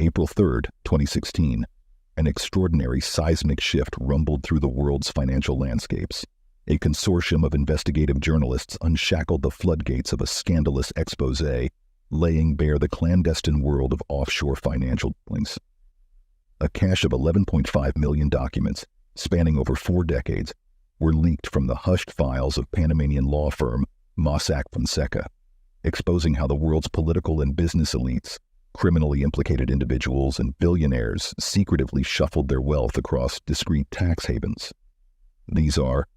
April 3, 2016, an extraordinary seismic shift rumbled through the world's financial landscapes. A consortium of investigative journalists unshackled the floodgates of a scandalous exposé, laying bare the clandestine world of offshore financial dealings. A cache of 11.5 million documents, spanning over 4 decades, were leaked from the hushed files of Panamanian law firm Mossack Fonseca, exposing how the world's political and business elites, criminally implicated individuals, and billionaires secretively shuffled their wealth across discrete tax havens. These are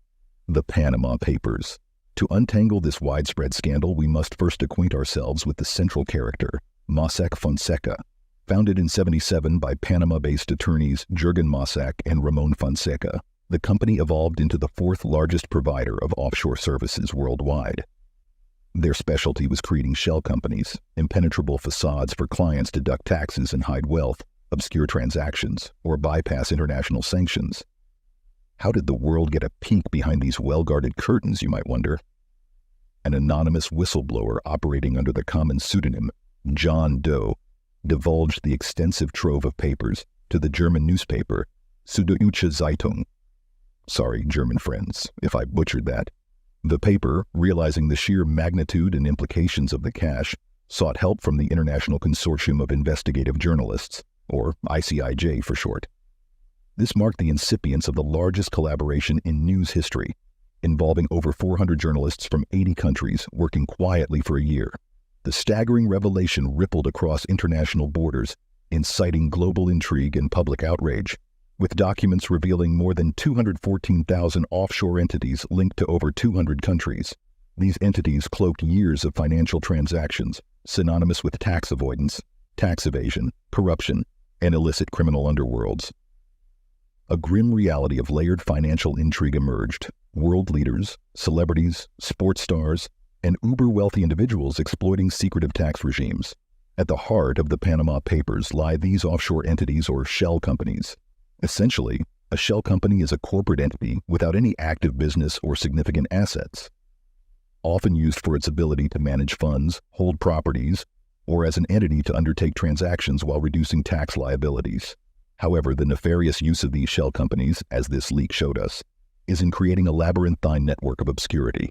the Panama Papers. To untangle this widespread scandal, we must first acquaint ourselves with the central character, Mossack Fonseca. Founded in 1977 by Panama-based attorneys Jürgen Mossack and Ramon Fonseca, the company evolved into the 4th largest provider of offshore services worldwide. Their specialty was creating shell companies, impenetrable facades for clients to duck taxes and hide wealth, obscure transactions, or bypass international sanctions. How did the world get a peek behind these well-guarded curtains, you might wonder? An anonymous whistleblower operating under the common pseudonym John Doe divulged the extensive trove of papers to the German newspaper Süddeutsche Zeitung. Sorry, German friends, if I butchered that. The paper, realizing the sheer magnitude and implications of the cache, sought help from the International Consortium of Investigative Journalists, or ICIJ for short. This marked the incipience of the largest collaboration in news history, involving over 400 journalists from 80 countries working quietly for a year. The staggering revelation rippled across international borders, inciting global intrigue and public outrage, with documents revealing more than 214,000 offshore entities linked to over 200 countries. These entities cloaked years of financial transactions, synonymous with tax avoidance, tax evasion, corruption, and illicit criminal underworlds. A grim reality of layered financial intrigue emerged. World leaders, celebrities, sports stars, and uber-wealthy individuals exploiting secretive tax regimes. At the heart of the Panama Papers lie these offshore entities or shell companies. Essentially, a shell company is a corporate entity without any active business or significant assets, often used for its ability to manage funds, hold properties, or as an entity to undertake transactions while reducing tax liabilities. However, the nefarious use of these shell companies, as this leak showed us, is in creating a labyrinthine network of obscurity.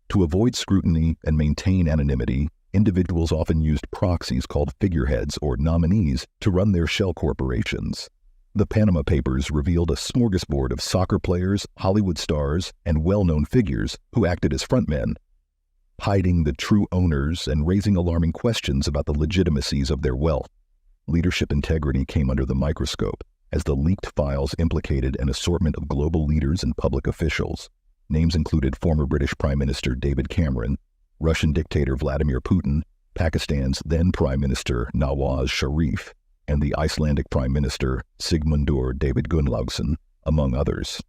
To avoid scrutiny and maintain anonymity, individuals often used proxies called figureheads or nominees to run their shell corporations. The Panama Papers revealed a smorgasbord of soccer players, Hollywood stars, and well-known figures who acted as frontmen, hiding the true owners and raising alarming questions about the legitimacies of their wealth. Leadership integrity came under the microscope as the leaked files implicated an assortment of global leaders and public officials. Names included former British Prime Minister David Cameron, Russian dictator Vladimir Putin, Pakistan's then Prime Minister Nawaz Sharif, and the Icelandic Prime Minister Sigmundur David Gunnlaugsson, among others.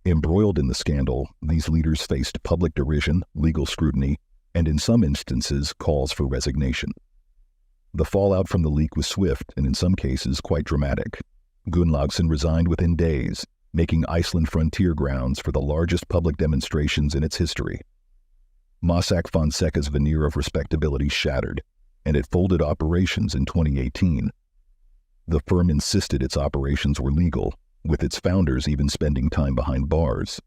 Embroiled in the scandal, these leaders faced public derision, legal scrutiny, and in some instances, calls for resignation. The fallout from the leak was swift and in some cases quite dramatic. Gunnlaugsson resigned within days, making Iceland frontier grounds for the largest public demonstrations in its history. Mossack Fonseca's veneer of respectability shattered, and it folded operations in 2018. The firm insisted its operations were legal, with its founders even spending time behind bars.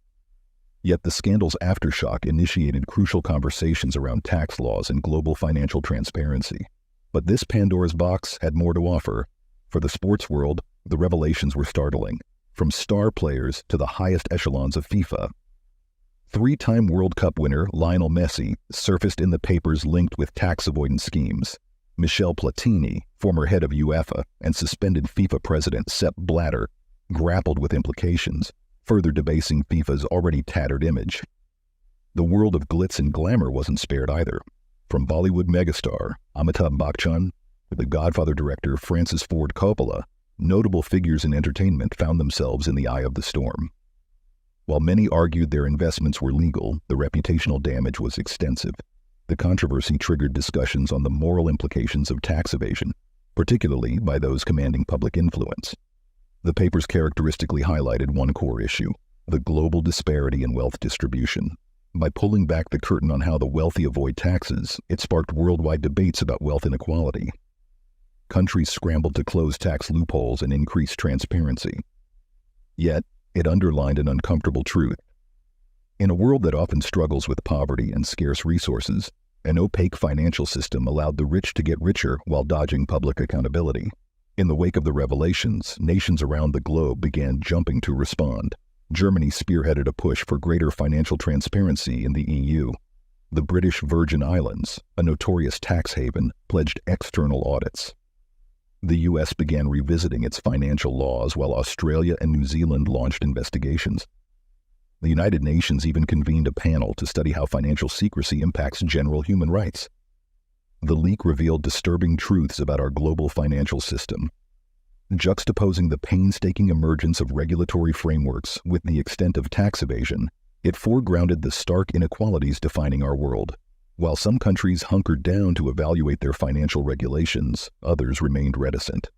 Yet the scandal's aftershock initiated crucial conversations around tax laws and global financial transparency. But this Pandora's box had more to offer. For the sports world, the revelations were startling, from star players to the highest echelons of FIFA. 3-time World Cup winner Lionel Messi surfaced in the papers linked with tax avoidance schemes. Michel Platini, former head of UEFA, and suspended FIFA president Sepp Blatter grappled with implications, further debasing FIFA's already tattered image. The world of glitz and glamour wasn't spared either. From Bollywood megastar Amitabh Bachchan to the Godfather director Francis Ford Coppola, notable figures in entertainment found themselves in the eye of the storm. While many argued their investments were legal, the reputational damage was extensive. The controversy triggered discussions on the moral implications of tax evasion, particularly by those commanding public influence. The papers characteristically highlighted one core issue: the global disparity in wealth distribution. By pulling back the curtain on how the wealthy avoid taxes, it sparked worldwide debates about wealth inequality. countries scrambled to close tax loopholes and increase transparency. Yet, it underlined an uncomfortable truth. In a world that often struggles with poverty and scarce resources, an opaque financial system allowed the rich to get richer while dodging public accountability. In the wake of the revelations, nations around the globe began jumping to respond. Germany spearheaded a push for greater financial transparency in the EU. The British Virgin Islands, a notorious tax haven, pledged external audits. The U.S. began revisiting its financial laws while Australia and New Zealand launched investigations. The United Nations even convened a panel to study how financial secrecy impacts general human rights. The leak revealed disturbing truths about our global financial system. Juxtaposing the painstaking emergence of regulatory frameworks with the extent of tax evasion, it foregrounded the stark inequalities defining our world. While some countries hunkered down to evaluate their financial regulations, others remained reticent.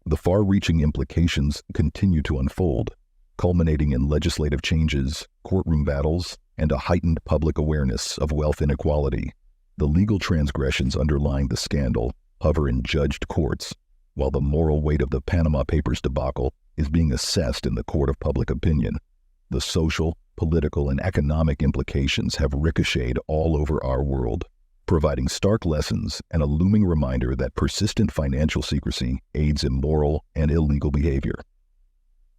The far-reaching implications continue to unfold, culminating in legislative changes, courtroom battles, and a heightened public awareness of wealth inequality. The legal transgressions underlying the scandal hover in judged courts, while the moral weight of the Panama Papers debacle is being assessed in the court of public opinion. The social, political, and economic implications have ricocheted all over our world, providing stark lessons and a looming reminder that persistent financial secrecy aids immoral and illegal behavior.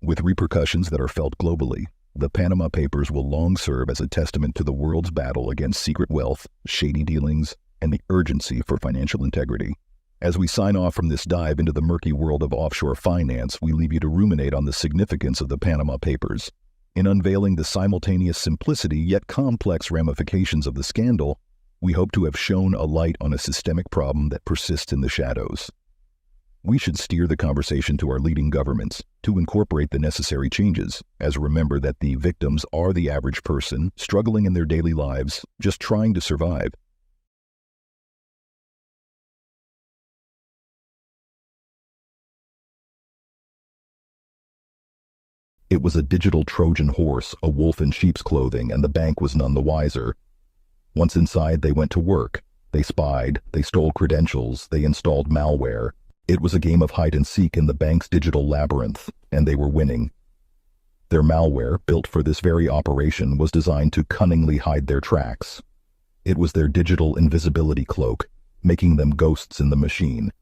With repercussions that are felt globally, the Panama Papers will long serve as a testament to the world's battle against secret wealth, shady dealings, and the urgency for financial integrity. As we sign off from this dive into the murky world of offshore finance, we leave you to ruminate on the significance of the Panama Papers. In unveiling the simultaneous simplicity yet complex ramifications of the scandal, we hope to have shone a light on a systemic problem that persists in the shadows. We should steer the conversation to our leading governments to incorporate the necessary changes, as remember that the victims are the average person struggling in their daily lives, just trying to survive. It was a digital Trojan horse, a wolf in sheep's clothing, and the bank was none the wiser. Once inside, they went to work. They spied, they stole credentials, they installed malware. It was a game of hide and seek in the bank's digital labyrinth, and they were winning. Their malware, built for this very operation, was designed to cunningly hide their tracks. It was their digital invisibility cloak, making them ghosts in the machine.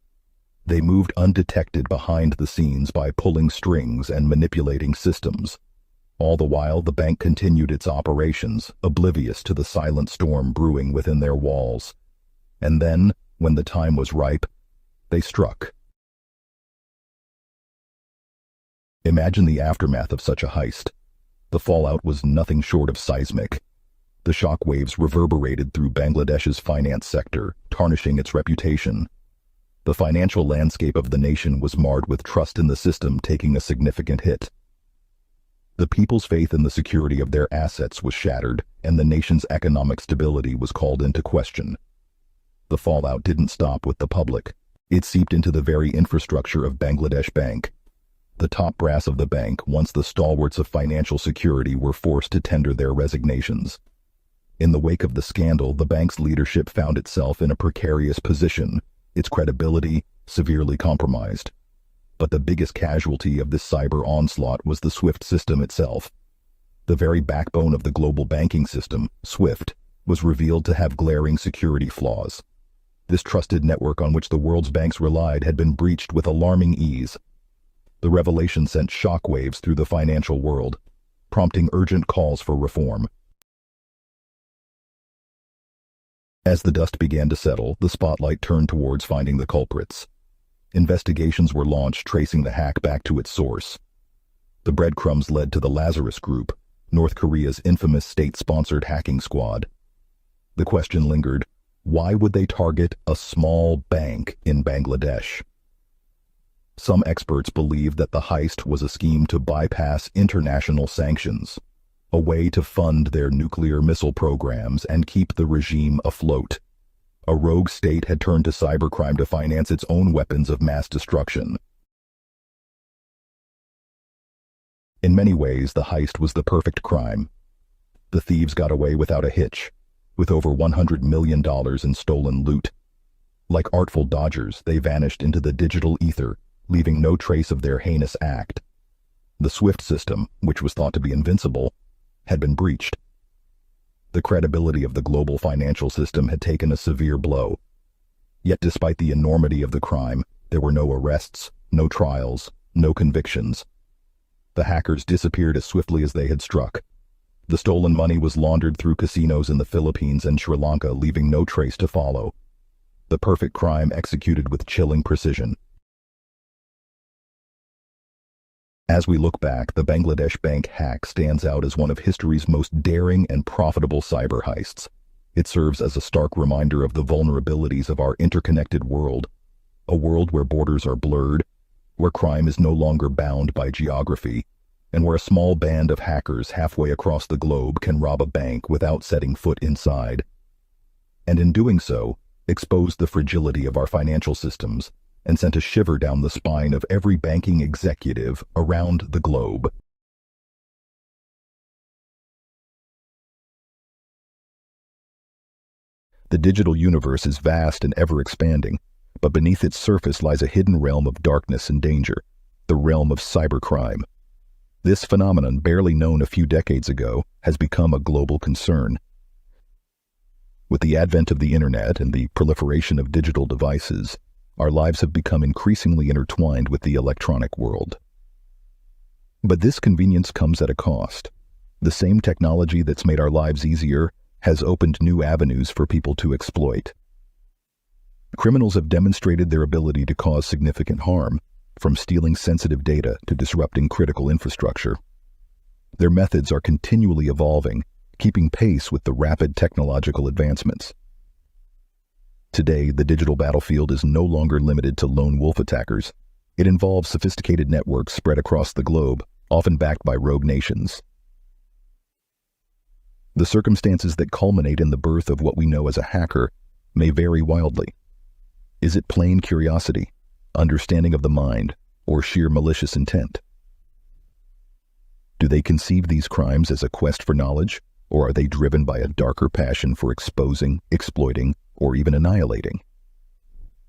They moved undetected behind the scenes by pulling strings and manipulating systems. All the while, the bank continued its operations, oblivious to the silent storm brewing within their walls. And then, when the time was ripe, they struck. Imagine the aftermath of such a heist. The fallout was nothing short of seismic. The shock waves reverberated through Bangladesh's finance sector, tarnishing its reputation. The financial landscape of the nation was marred with trust in the system taking a significant hit. The people's faith in the security of their assets was shattered, and the nation's economic stability was called into question. The fallout didn't stop with the public. It seeped into the very infrastructure of Bangladesh Bank. The top brass of the bank, once the stalwarts of financial security, were forced to tender their resignations. In the wake of the scandal, the bank's leadership found itself in a precarious position, its credibility severely compromised. But the biggest casualty of this cyber onslaught was the SWIFT system itself. The very backbone of the global banking system, SWIFT, was revealed to have glaring security flaws. This trusted network on which the world's banks relied had been breached with alarming ease. The revelation sent shockwaves through the financial world, prompting urgent calls for reform. As the dust began to settle, the spotlight turned towards finding the culprits. Investigations were launched tracing the hack back to its source. The breadcrumbs led to the Lazarus Group, North Korea's infamous state-sponsored hacking squad. The question lingered, why would they target a small bank in Bangladesh? Some experts believed that the heist was a scheme to bypass international sanctions, a way to fund their nuclear missile programs and keep the regime afloat. A rogue state had turned to cybercrime to finance its own weapons of mass destruction. In many ways, the heist was the perfect crime. The thieves got away without a hitch, with over $100 million in stolen loot. Like artful dodgers, they vanished into the digital ether, leaving no trace of their heinous act. The SWIFT system, which was thought to be invincible, had been breached. The credibility of the global financial system had taken a severe blow. Yet despite the enormity of the crime, there were no arrests, no trials, no convictions. The hackers disappeared as swiftly as they had struck. The stolen money was laundered through casinos in the Philippines and Sri Lanka, leaving no trace to follow. The perfect crime executed with chilling precision. As we look back, the Bangladesh bank hack stands out as one of history's most daring and profitable cyber heists. It serves as a stark reminder of the vulnerabilities of our interconnected world, a world where borders are blurred, where crime is no longer bound by geography, and where a small band of hackers halfway across the globe can rob a bank without setting foot inside. And in doing so, expose the fragility of our financial systems and sent a shiver down the spine of every banking executive around the globe. The digital universe is vast and ever-expanding, but beneath its surface lies a hidden realm of darkness and danger, the realm of cybercrime. This phenomenon, barely known a few decades ago, has become a global concern. With the advent of the internet and the proliferation of digital devices, our lives have become increasingly intertwined with the electronic world. But this convenience comes at a cost. The same technology that's made our lives easier has opened new avenues for people to exploit. Criminals have demonstrated their ability to cause significant harm, from stealing sensitive data to disrupting critical infrastructure. Their methods are continually evolving, keeping pace with the rapid technological advancements. Today, the digital battlefield is no longer limited to lone wolf attackers. It involves sophisticated networks spread across the globe, often backed by rogue nations. The circumstances that culminate in the birth of what we know as a hacker may vary wildly. Is it plain curiosity, understanding of the mind, or sheer malicious intent? Do they conceive these crimes as a quest for knowledge, or are they driven by a darker passion for exposing, exploiting, or even annihilating?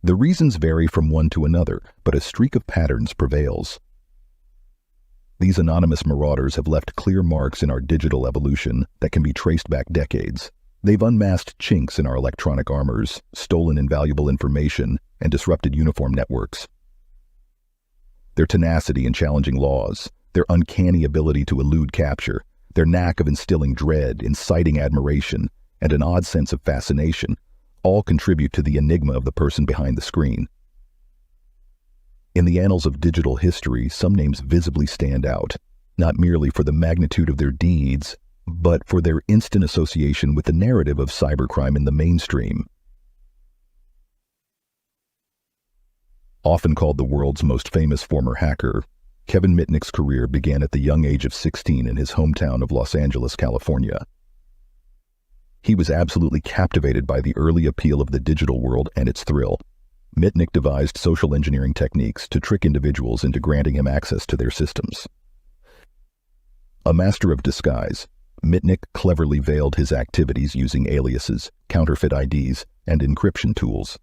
The reasons vary from one to another, but a streak of patterns prevails. These anonymous marauders have left clear marks in our digital evolution that can be traced back decades. They've unmasked chinks in our electronic armors, stolen invaluable information, and disrupted uniform networks. Their tenacity in challenging laws, their uncanny ability to elude capture, their knack of instilling dread, inciting admiration, and an odd sense of fascination all contribute to the enigma of the person behind the screen. In the annals of digital history, some names visibly stand out, not merely for the magnitude of their deeds, but for their instant association with the narrative of cybercrime in the mainstream. Often called the world's most famous former hacker, Kevin Mitnick's career began at the young age of 16 in his hometown of Los Angeles, California. He was absolutely captivated by the early appeal of the digital world and its thrill. Mitnick devised social engineering techniques to trick individuals into granting him access to their systems. A master of disguise, Mitnick cleverly veiled his activities using aliases, counterfeit IDs, and encryption tools.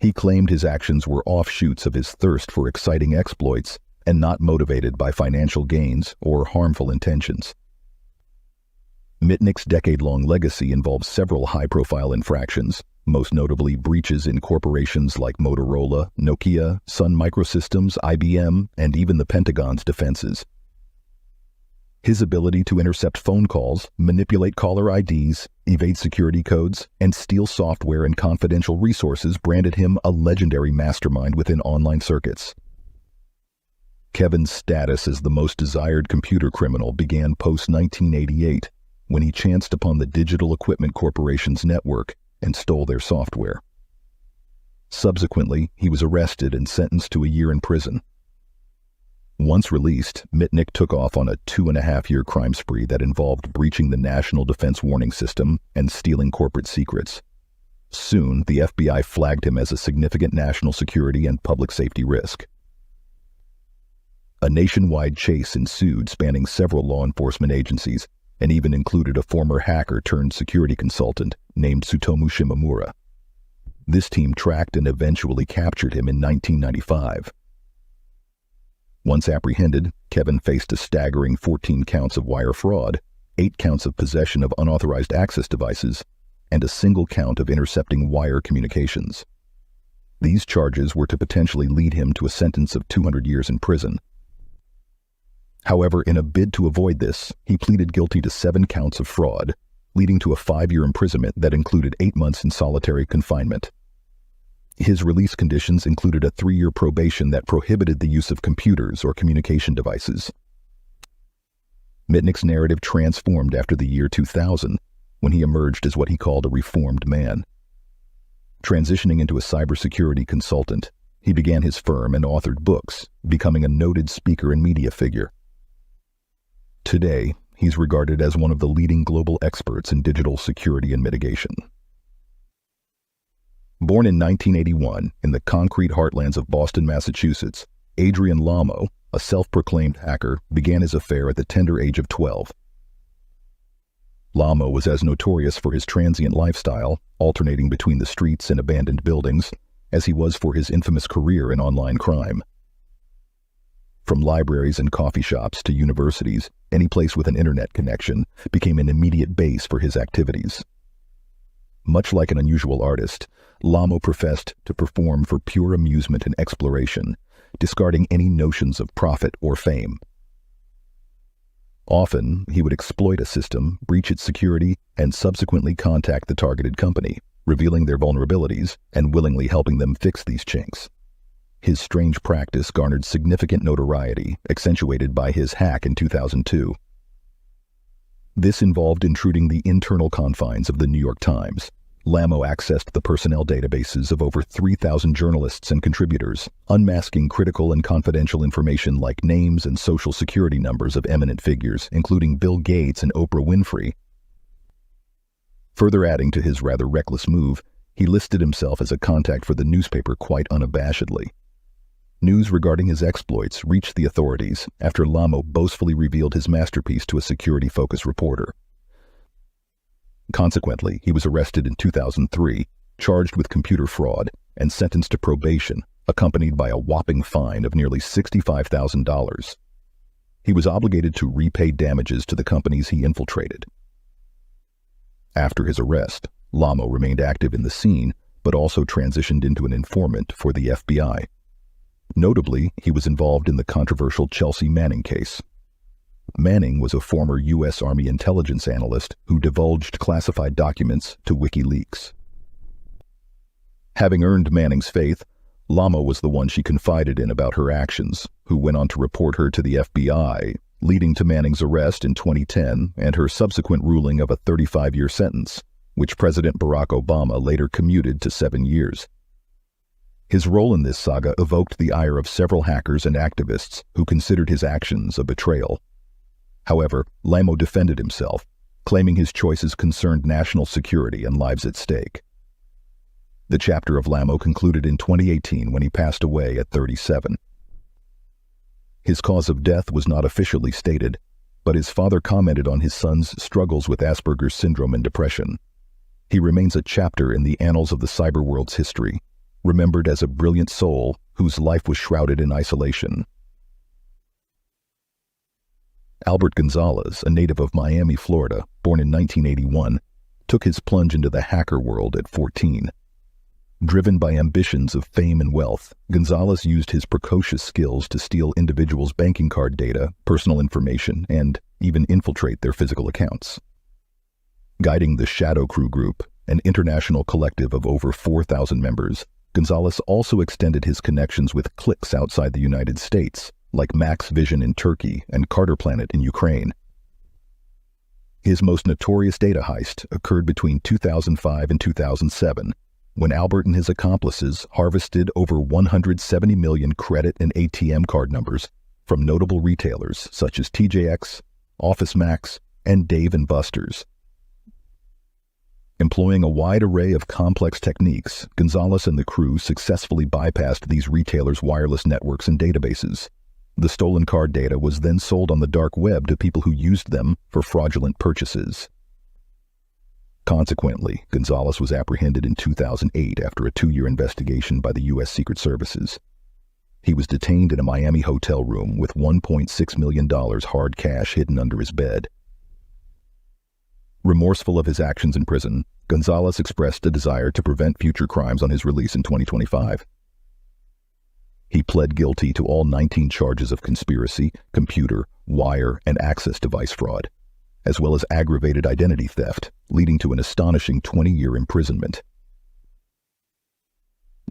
He claimed his actions were offshoots of his thirst for exciting exploits and not motivated by financial gains or harmful intentions. Mitnick's decade-long legacy involves several high-profile infractions, most notably breaches in corporations like Motorola, Nokia, Sun Microsystems, IBM, and even the Pentagon's defenses. His ability to intercept phone calls, manipulate caller IDs, evade security codes, and steal software and confidential resources branded him a legendary mastermind within online circuits. Kevin's status as the most desired computer criminal began post-1988, when he chanced upon the Digital Equipment Corporation's network and stole their software. Subsequently, he was arrested and sentenced to a year in prison. Once released, Mitnick took off on a 2.5-year crime spree that involved breaching the National Defense Warning System and stealing corporate secrets. Soon, the FBI flagged him as a significant national security and public safety risk. A nationwide chase ensued, spanning several law enforcement agencies, and even included a former hacker-turned-security consultant named Tsutomu Shimomura. This team tracked and eventually captured him in 1995. Once apprehended, Kevin faced a staggering 14 counts of wire fraud, 8 counts of possession of unauthorized access devices, and a single count of intercepting wire communications. These charges were to potentially lead him to a sentence of 200 years in prison. However, in a bid to avoid this, he pleaded guilty to 7 counts of fraud, leading to a 5-year imprisonment that included 8 months in solitary confinement. His release conditions included a 3-year probation that prohibited the use of computers or communication devices. Mitnick's narrative transformed after the year 2000, when he emerged as what he called a reformed man. Transitioning into a cybersecurity consultant, he began his firm and authored books, becoming a noted speaker and media figure. Today, he's regarded as one of the leading global experts in digital security and mitigation. Born in 1981 in the concrete heartlands of Boston, Massachusetts, Adrian Lamo, a self-proclaimed hacker, began his affair at the tender age of 12. Lamo was as notorious for his transient lifestyle, alternating between the streets and abandoned buildings, as he was for his infamous career in online crime. From libraries and coffee shops to universities, any place with an internet connection became an immediate base for his activities. Much like an unusual artist, Lamo professed to perform for pure amusement and exploration, discarding any notions of profit or fame. Often, he would exploit a system, breach its security, and subsequently contact the targeted company, revealing their vulnerabilities and willingly helping them fix these chinks. His strange practice garnered significant notoriety, accentuated by his hack in 2002. This involved intruding the internal confines of the New York Times. Lamo accessed the personnel databases of over 3,000 journalists and contributors, unmasking critical and confidential information like names and social security numbers of eminent figures, including Bill Gates and Oprah Winfrey. Further adding to his rather reckless move, he listed himself as a contact for the newspaper quite unabashedly. News regarding his exploits reached the authorities after Lamo boastfully revealed his masterpiece to a security-focused reporter. Consequently, he was arrested in 2003, charged with computer fraud, and sentenced to probation, accompanied by a whopping fine of nearly $65,000. He was obligated to repay damages to the companies he infiltrated. After his arrest, Lamo remained active in the scene, but also transitioned into an informant for the FBI. Notably, he was involved in the controversial Chelsea Manning case. Manning was a former U.S. Army intelligence analyst who divulged classified documents to WikiLeaks. Having earned Manning's faith, Lamo was the one she confided in about her actions, who went on to report her to the FBI, leading to Manning's arrest in 2010 and her subsequent ruling of a 35-year sentence, which President Barack Obama later commuted to 7 years. His role in this saga evoked the ire of several hackers and activists who considered his actions a betrayal. However, Lamo defended himself, claiming his choices concerned national security and lives at stake. The chapter of Lamo concluded in 2018 when he passed away at 37. His cause of death was not officially stated, but his father commented on his son's struggles with Asperger's syndrome and depression. He remains a chapter in the annals of the cyber world's history, remembered as a brilliant soul whose life was shrouded in isolation. Albert Gonzalez, a native of Miami, Florida, born in 1981, took his plunge into the hacker world at 14. Driven by ambitions of fame and wealth, Gonzalez used his precocious skills to steal individuals' banking card data, personal information, and even infiltrate their physical accounts. Guiding the Shadow Crew Group, an international collective of over 4,000 members, Gonzalez also extended his connections with cliques outside the United States, like Max Vision in Turkey and Carter Planet in Ukraine. His most notorious data heist occurred between 2005 and 2007, when Albert and his accomplices harvested over 170 million credit and ATM card numbers from notable retailers such as TJX, Office Max, and Dave & Buster's. Employing a wide array of complex techniques, Gonzalez and the crew successfully bypassed these retailers' wireless networks and databases. The stolen card data was then sold on the dark web to people who used them for fraudulent purchases. Consequently, Gonzalez was apprehended in 2008 after a 2-year investigation by the U.S. Secret Services. He was detained in a Miami hotel room with $1.6 million hard cash hidden under his bed. Remorseful of his actions in prison, Gonzalez expressed a desire to prevent future crimes on his release in 2025. He pled guilty to all 19 charges of conspiracy, computer, wire, and access device fraud, as well as aggravated identity theft, leading to an astonishing 20-year imprisonment.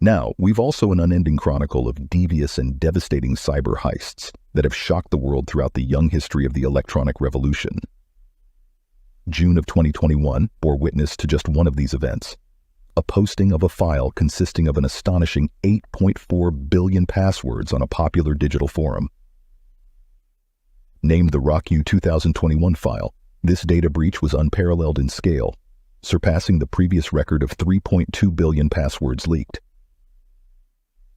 Now, we've also an unending chronicle of devious and devastating cyber heists that have shocked the world throughout the young history of the electronic revolution. June of 2021 bore witness to just one of these events, a posting of a file consisting of an astonishing 8.4 billion passwords on a popular digital forum. Named the RockU 2021 file, this data breach was unparalleled in scale, surpassing the previous record of 3.2 billion passwords leaked.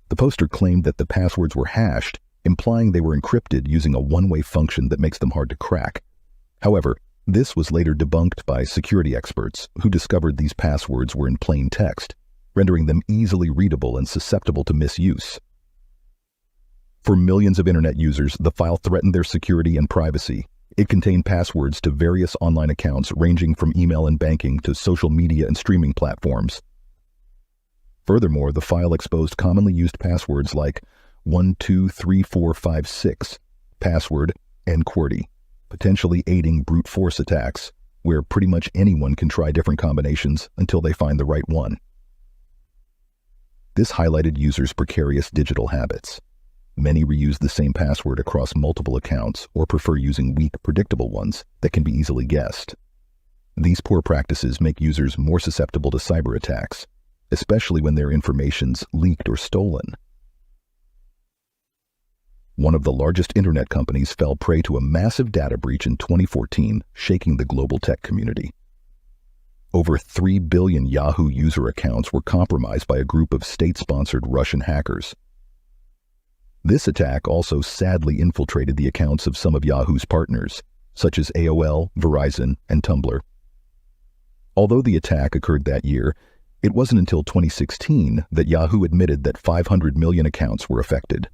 The poster claimed that the passwords were hashed, implying they were encrypted using a one-way function that makes them hard to crack. However, this was later debunked by security experts who discovered these passwords were in plain text, rendering them easily readable and susceptible to misuse. For millions of internet users, the file threatened their security and privacy. It contained passwords to various online accounts ranging from email and banking to social media and streaming platforms. Furthermore, the file exposed commonly used passwords like 123456, password, and QWERTY, potentially aiding brute force attacks, where pretty much anyone can try different combinations until they find the right one. This highlighted users' precarious digital habits. Many reuse the same password across multiple accounts or prefer using weak, predictable ones that can be easily guessed. These poor practices make users more susceptible to cyber attacks, especially when their information's leaked or stolen. One of the largest internet companies fell prey to a massive data breach in 2014, shaking the global tech community. Over 3 billion Yahoo user accounts were compromised by a group of state-sponsored Russian hackers. This attack also sadly infiltrated the accounts of some of Yahoo's partners, such as AOL, Verizon, and Tumblr. Although the attack occurred that year, it wasn't until 2016 that Yahoo admitted that 500 million accounts were affected.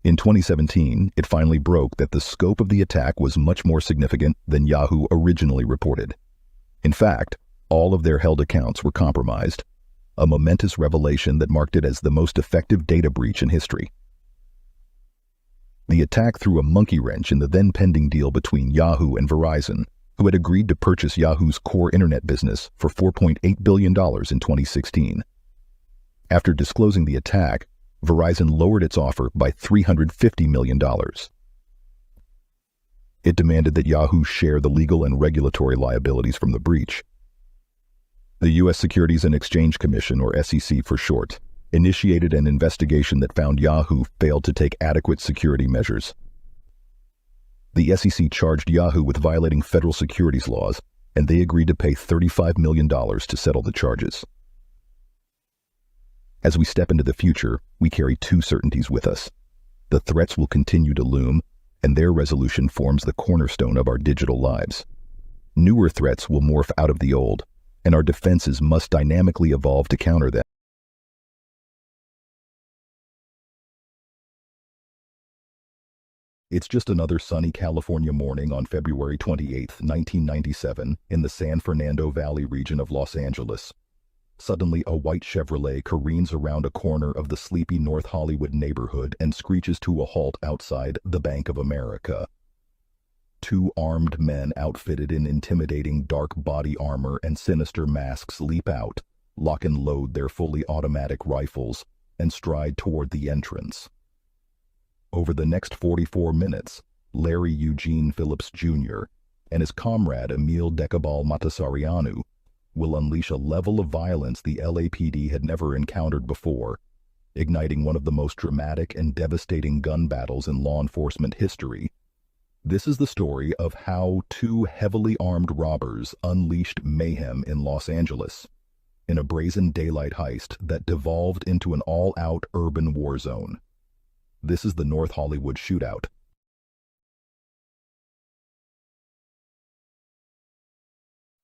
In 2017, it finally broke that the scope of the attack was much more significant than Yahoo originally reported. In fact, all of their held accounts were compromised, a momentous revelation that marked it as the most effective data breach in history. The attack threw a monkey wrench in the then-pending deal between Yahoo and Verizon, who had agreed to purchase Yahoo's core internet business for $4.8 billion in 2016. After disclosing the attack, Verizon lowered its offer by $350 million. It demanded that Yahoo share the legal and regulatory liabilities from the breach. The U.S. Securities and Exchange Commission, or SEC for short, initiated an investigation that found Yahoo failed to take adequate security measures. The SEC charged Yahoo with violating federal securities laws, and they agreed to pay $35 million to settle the charges. As we step into the future, we carry two certainties with us. The threats will continue to loom, and their resolution forms the cornerstone of our digital lives. Newer threats will morph out of the old, and our defenses must dynamically evolve to counter them. It's just another sunny California morning on February 28, 1997, in the San Fernando Valley region of Los Angeles. Suddenly, a white Chevrolet careens around a corner of the sleepy North Hollywood neighborhood and screeches to a halt outside the Bank of America. Two armed men outfitted in intimidating dark body armor and sinister masks leap out, lock and load their fully automatic rifles, and stride toward the entrance. Over the next 44 minutes, Larry Eugene Phillips Jr. and his comrade Emil Decabal Matasarianu will unleash a level of violence the LAPD had never encountered before, igniting one of the most dramatic and devastating gun battles in law enforcement history. This is the story of how two heavily armed robbers unleashed mayhem in Los Angeles, in a brazen daylight heist that devolved into an all-out urban war zone. This is the North Hollywood Shootout.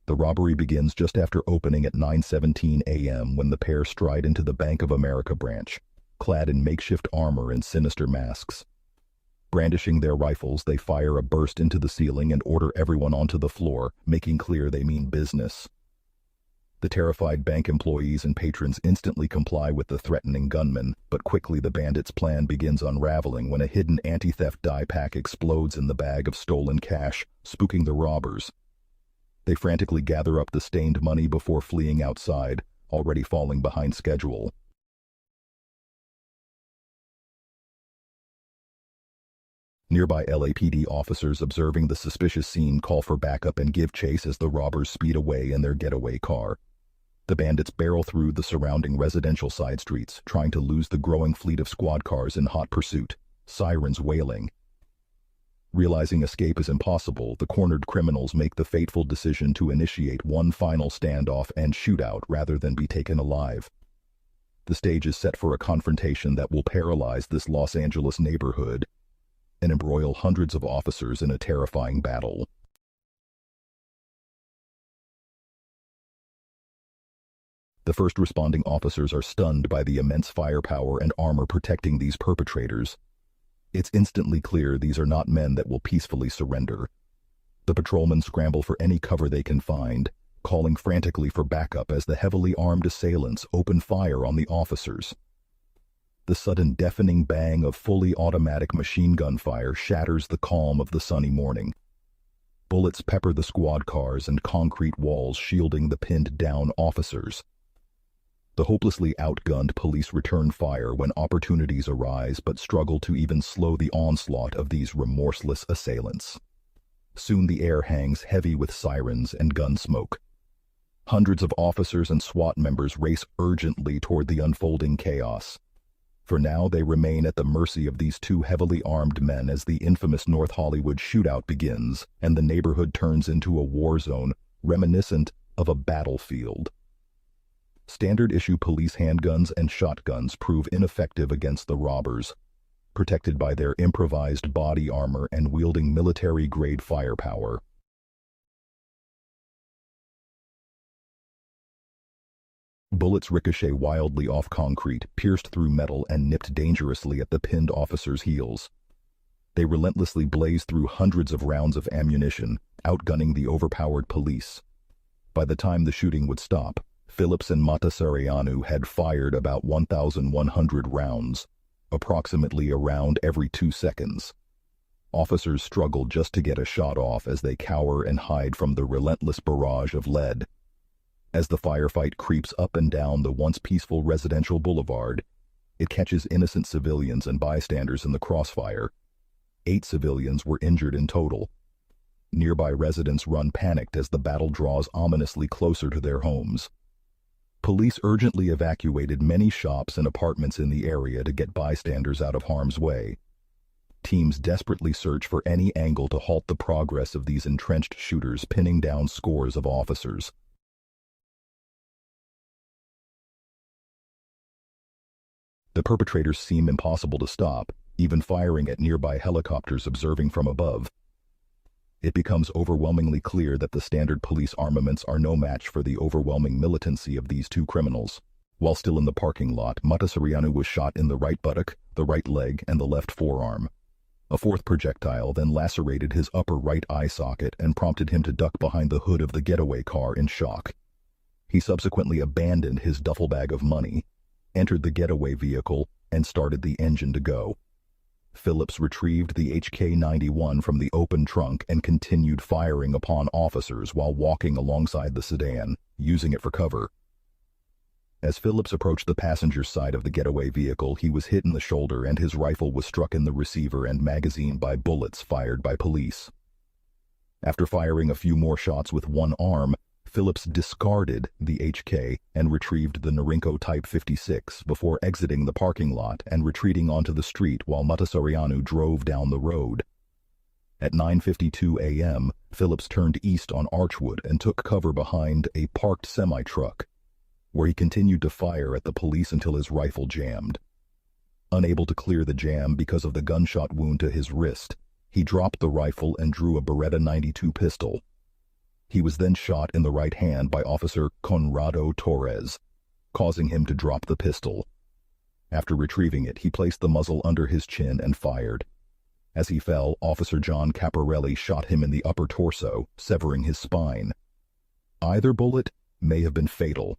The robbery begins just after opening at 9:17 a.m. when the pair stride into the Bank of America branch, clad in makeshift armor and sinister masks. Brandishing their rifles, they fire a burst into the ceiling and order everyone onto the floor, making clear they mean business. The terrified bank employees and patrons instantly comply with the threatening gunmen, but quickly the bandits' plan begins unraveling when a hidden anti-theft die pack explodes in the bag of stolen cash, spooking the robbers. They frantically gather up the stained money before fleeing outside, already falling behind schedule. Nearby LAPD officers observing the suspicious scene call for backup and give chase as the robbers speed away in their getaway car. The bandits barrel through the surrounding residential side streets, trying to lose the growing fleet of squad cars in hot pursuit, sirens wailing. Realizing escape is impossible, the cornered criminals make the fateful decision to initiate one final standoff and shootout rather than be taken alive. The stage is set for a confrontation that will paralyze this Los Angeles neighborhood and embroil hundreds of officers in a terrifying battle. The first responding officers are stunned by the immense firepower and armor protecting these perpetrators. It's instantly clear these are not men that will peacefully surrender. The patrolmen scramble for any cover they can find, calling frantically for backup as the heavily armed assailants open fire on the officers. The sudden deafening bang of fully automatic machine gun fire shatters the calm of the sunny morning. Bullets pepper the squad cars and concrete walls shielding the pinned-down officers. The hopelessly outgunned police return fire when opportunities arise but struggle to even slow the onslaught of these remorseless assailants. Soon the air hangs heavy with sirens and gun smoke. Hundreds of officers and SWAT members race urgently toward the unfolding chaos. For now, they remain at the mercy of these two heavily armed men as the infamous North Hollywood shootout begins and the neighborhood turns into a war zone reminiscent of a battlefield. Standard-issue police handguns and shotguns prove ineffective against the robbers, protected by their improvised body armor and wielding military-grade firepower. Bullets ricochet wildly off concrete, pierced through metal, and nipped dangerously at the pinned officers' heels. They relentlessly blaze through hundreds of rounds of ammunition, outgunning the overpowered police. By the time the shooting would stop, Phillips and Matasareanu had fired about 1,100 rounds, approximately a round every 2 seconds. Officers struggle just to get a shot off as they cower and hide from the relentless barrage of lead. As the firefight creeps up and down the once peaceful residential boulevard, it catches innocent civilians and bystanders in the crossfire. 8 civilians were injured in total. Nearby residents run panicked as the battle draws ominously closer to their homes. Police urgently evacuated many shops and apartments in the area to get bystanders out of harm's way. Teams desperately search for any angle to halt the progress of these entrenched shooters, pinning down scores of officers. The perpetrators seem impossible to stop, even firing at nearby helicopters observing from above. It becomes overwhelmingly clear that the standard police armaments are no match for the overwhelming militancy of these two criminals. While still in the parking lot, Matasareanu was shot in the right buttock, the right leg, and the left forearm. A fourth projectile then lacerated his upper right eye socket and prompted him to duck behind the hood of the getaway car in shock. He subsequently abandoned his duffel bag of money, entered the getaway vehicle, and started the engine to go. Phillips retrieved the HK-91 from the open trunk and continued firing upon officers while walking alongside the sedan, using it for cover. As Phillips approached the passenger side of the getaway vehicle, he was hit in the shoulder and his rifle was struck in the receiver and magazine by bullets fired by police. After firing a few more shots with one arm, Phillips discarded the HK and retrieved the Norinco Type 56 before exiting the parking lot and retreating onto the street while Matasareanu drove down the road. At 9:52 a.m., Phillips turned east on Archwood and took cover behind a parked semi-truck, where he continued to fire at the police until his rifle jammed. Unable to clear the jam because of the gunshot wound to his wrist, he dropped the rifle and drew a Beretta 92 pistol. He was then shot in the right hand by Officer Conrado Torres, causing him to drop the pistol. After retrieving it, he placed the muzzle under his chin and fired. As he fell, Officer John Caparelli shot him in the upper torso, severing his spine. Either bullet may have been fatal.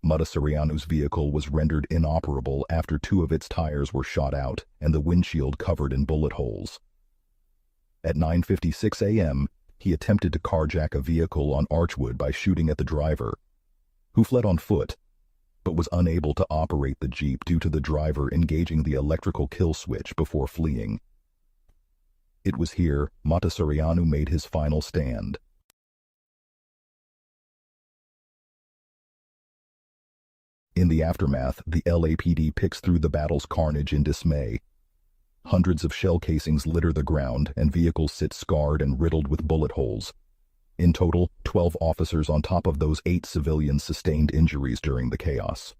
Matassarianu's vehicle was rendered inoperable after 2 of its tires were shot out and the windshield covered in bullet holes. At 9:56 a.m., he attempted to carjack a vehicle on Archwood by shooting at the driver, who fled on foot, but was unable to operate the Jeep due to the driver engaging the electrical kill switch before fleeing. It was here Matassarianu made his final stand. In the aftermath, the LAPD picks through the battle's carnage in dismay. Hundreds of shell casings litter the ground, and vehicles sit scarred and riddled with bullet holes. In total, 12 officers on top of those 8 civilians sustained injuries during the chaos.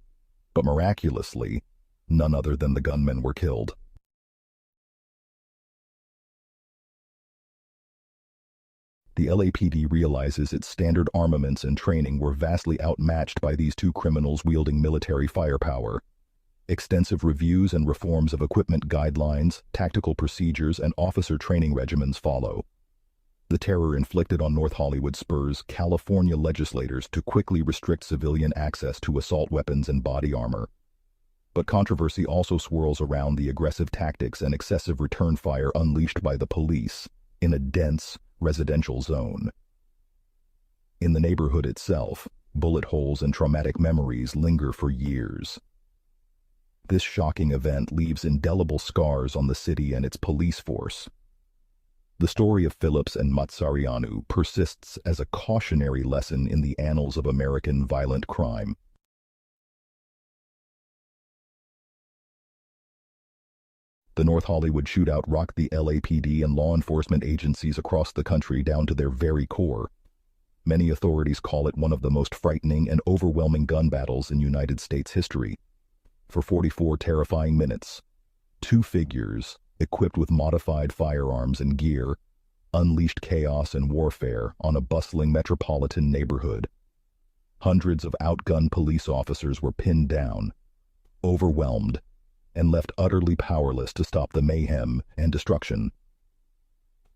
But miraculously, none other than the gunmen were killed. The LAPD realizes its standard armaments and training were vastly outmatched by these 2 criminals wielding military firepower. Extensive reviews and reforms of equipment guidelines, tactical procedures, and officer training regimens follow. The terror inflicted on North Hollywood spurs California legislators to quickly restrict civilian access to assault weapons and body armor. But controversy also swirls around the aggressive tactics and excessive return fire unleashed by the police in a dense, residential zone. In the neighborhood itself, bullet holes and traumatic memories linger for years. This shocking event leaves indelible scars on the city and its police force. The story of Phillips and Matassarianu persists as a cautionary lesson in the annals of American violent crime. The North Hollywood shootout rocked the LAPD and law enforcement agencies across the country down to their very core. Many authorities call it one of the most frightening and overwhelming gun battles in United States history. For 44 terrifying minutes, 2 figures, equipped with modified firearms and gear, unleashed chaos and warfare on a bustling metropolitan neighborhood. Hundreds of outgunned police officers were pinned down, overwhelmed, and left utterly powerless to stop the mayhem and destruction.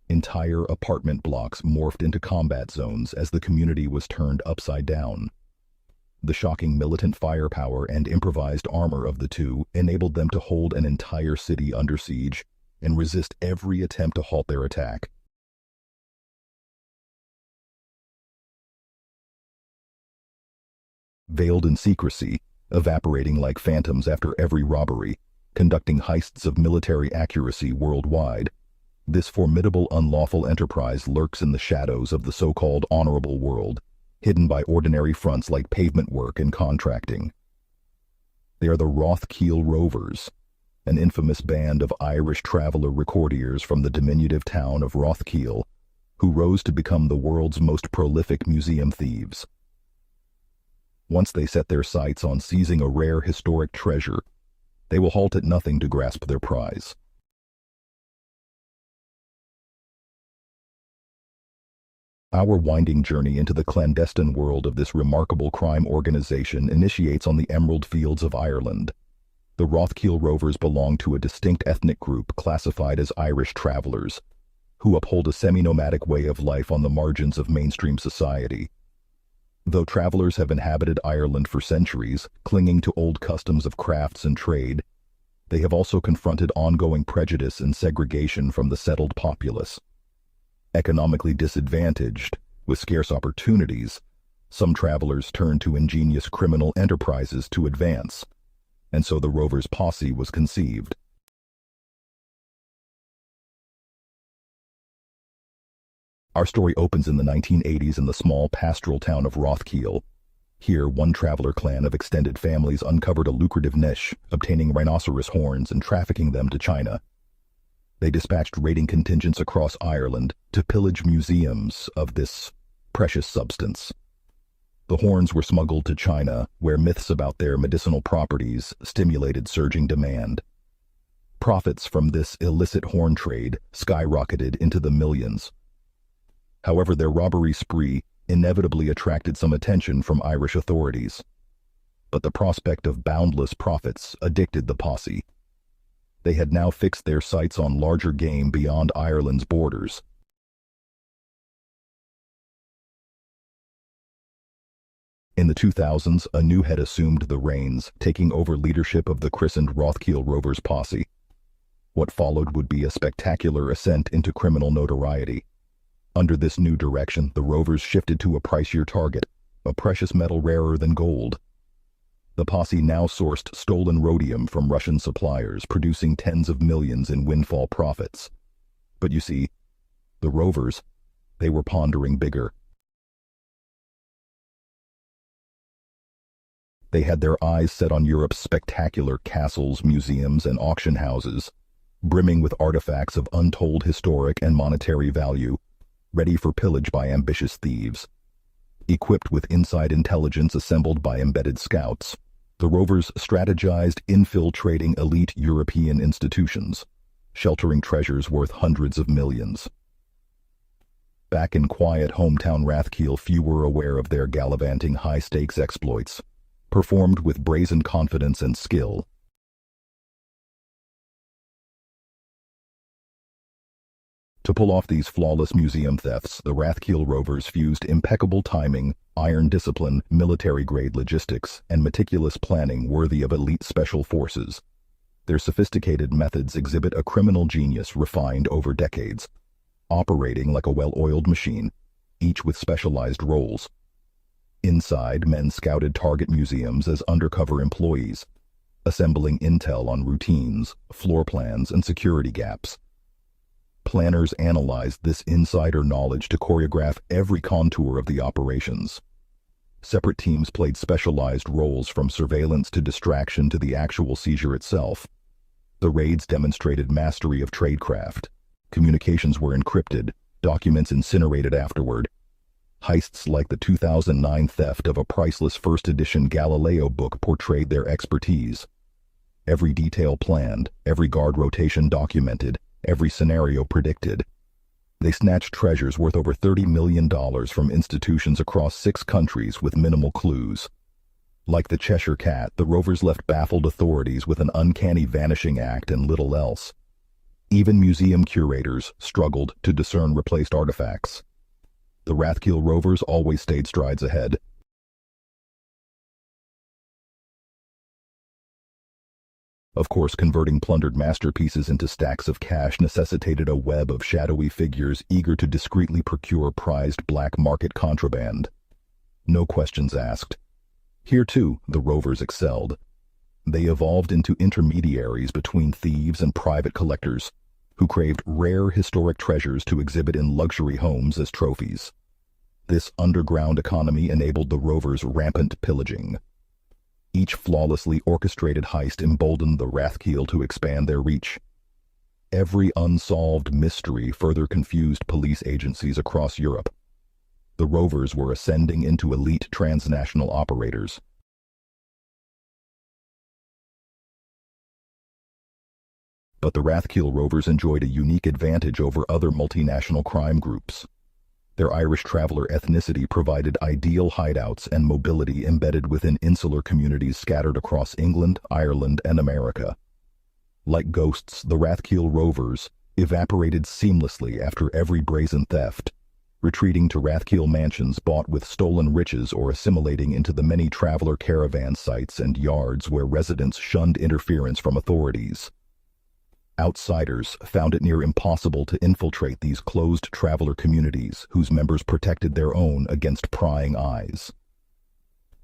Entire apartment blocks morphed into combat zones as the community was turned upside down. The shocking militant firepower and improvised armor of the 2 enabled them to hold an entire city under siege and resist every attempt to halt their attack. Veiled in secrecy, evaporating like phantoms after every robbery, conducting heists of military accuracy worldwide, this formidable unlawful enterprise lurks in the shadows of the so-called honorable world, hidden by ordinary fronts like pavement work and contracting. They are the Rothkiel Rovers, an infamous band of Irish traveler recordiers from the diminutive town of Rothkiel, who rose to become the world's most prolific museum thieves. Once they set their sights on seizing a rare historic treasure, they will halt at nothing to grasp their prize. Our winding journey into the clandestine world of this remarkable crime organization initiates on the Emerald Fields of Ireland. The Rothkiel Rovers belong to a distinct ethnic group classified as Irish travelers, who uphold a semi-nomadic way of life on the margins of mainstream society. Though travelers have inhabited Ireland for centuries, clinging to old customs of crafts and trade, they have also confronted ongoing prejudice and segregation from the settled populace. Economically disadvantaged, with scarce opportunities, some travelers turn to ingenious criminal enterprises to advance, and so the Rovers' posse was conceived. Our story opens in the 1980s in the small pastoral town of Rothkiel. Here, one traveler clan of extended families uncovered a lucrative niche, obtaining rhinoceros horns and trafficking them to China. They dispatched raiding contingents across Ireland to pillage museums of this precious substance. The horns were smuggled to China, where myths about their medicinal properties stimulated surging demand. Profits from this illicit horn trade skyrocketed into the millions. However, their robbery spree inevitably attracted some attention from Irish authorities. But the prospect of boundless profits addicted the posse. They had now fixed their sights on larger game beyond Ireland's borders. In the 2000s, a new head assumed the reins, taking over leadership of the christened Rothkiel Rovers posse. What followed would be a spectacular ascent into criminal notoriety. Under this new direction, the Rovers shifted to a pricier target, a precious metal rarer than gold. The posse now sourced stolen rhodium from Russian suppliers, producing tens of millions in windfall profits. But you see, the Rovers, they were pondering bigger. They had their eyes set on Europe's spectacular castles, museums, and auction houses, brimming with artifacts of untold historic and monetary value, ready for pillage by ambitious thieves. Equipped with inside intelligence assembled by embedded scouts, the Rovers strategized infiltrating elite European institutions, sheltering treasures worth hundreds of millions. Back in quiet hometown Rathkiel, few were aware of their gallivanting high-stakes exploits, performed with brazen confidence and skill. To pull off these flawless museum thefts, the Rathkiel Rovers fused impeccable timing, iron discipline, military-grade logistics, and meticulous planning worthy of elite special forces. Their sophisticated methods exhibit a criminal genius refined over decades, operating like a well-oiled machine, each with specialized roles. Inside, men scouted target museums as undercover employees, assembling intel on routines, floor plans, and security gaps. Planners analyzed this insider knowledge to choreograph every contour of the operations. Separate teams played specialized roles from surveillance to distraction to the actual seizure itself. The raids demonstrated mastery of tradecraft. Communications were encrypted, documents incinerated afterward. Heists like the 2009 theft of a priceless first-edition Galileo book portrayed their expertise. Every detail planned, every guard rotation documented, every scenario predicted. They snatched treasures worth over $30 million from institutions across 6 countries with minimal clues. Like the Cheshire Cat, the Rovers left baffled authorities with an uncanny vanishing act and little else. Even museum curators struggled to discern replaced artifacts. The Rathkiel Rovers always stayed strides ahead. Of course, converting plundered masterpieces into stacks of cash necessitated a web of shadowy figures eager to discreetly procure prized black market contraband. No questions asked. Here, too, the Rovers excelled. They evolved into intermediaries between thieves and private collectors, who craved rare historic treasures to exhibit in luxury homes as trophies. This underground economy enabled the Rovers' rampant pillaging. Each flawlessly orchestrated heist emboldened the Rathkiel to expand their reach. Every unsolved mystery further confused police agencies across Europe. The Rovers were ascending into elite transnational operators. But the Rathkiel Rovers enjoyed a unique advantage over other multinational crime groups. Their Irish traveler ethnicity provided ideal hideouts and mobility embedded within insular communities scattered across England, Ireland, and America. Like ghosts, the Rathkiel Rovers evaporated seamlessly after every brazen theft, retreating to Rathkiel mansions bought with stolen riches or assimilating into the many traveler caravan sites and yards where residents shunned interference from authorities. Outsiders found it near impossible to infiltrate these closed traveler communities whose members protected their own against prying eyes.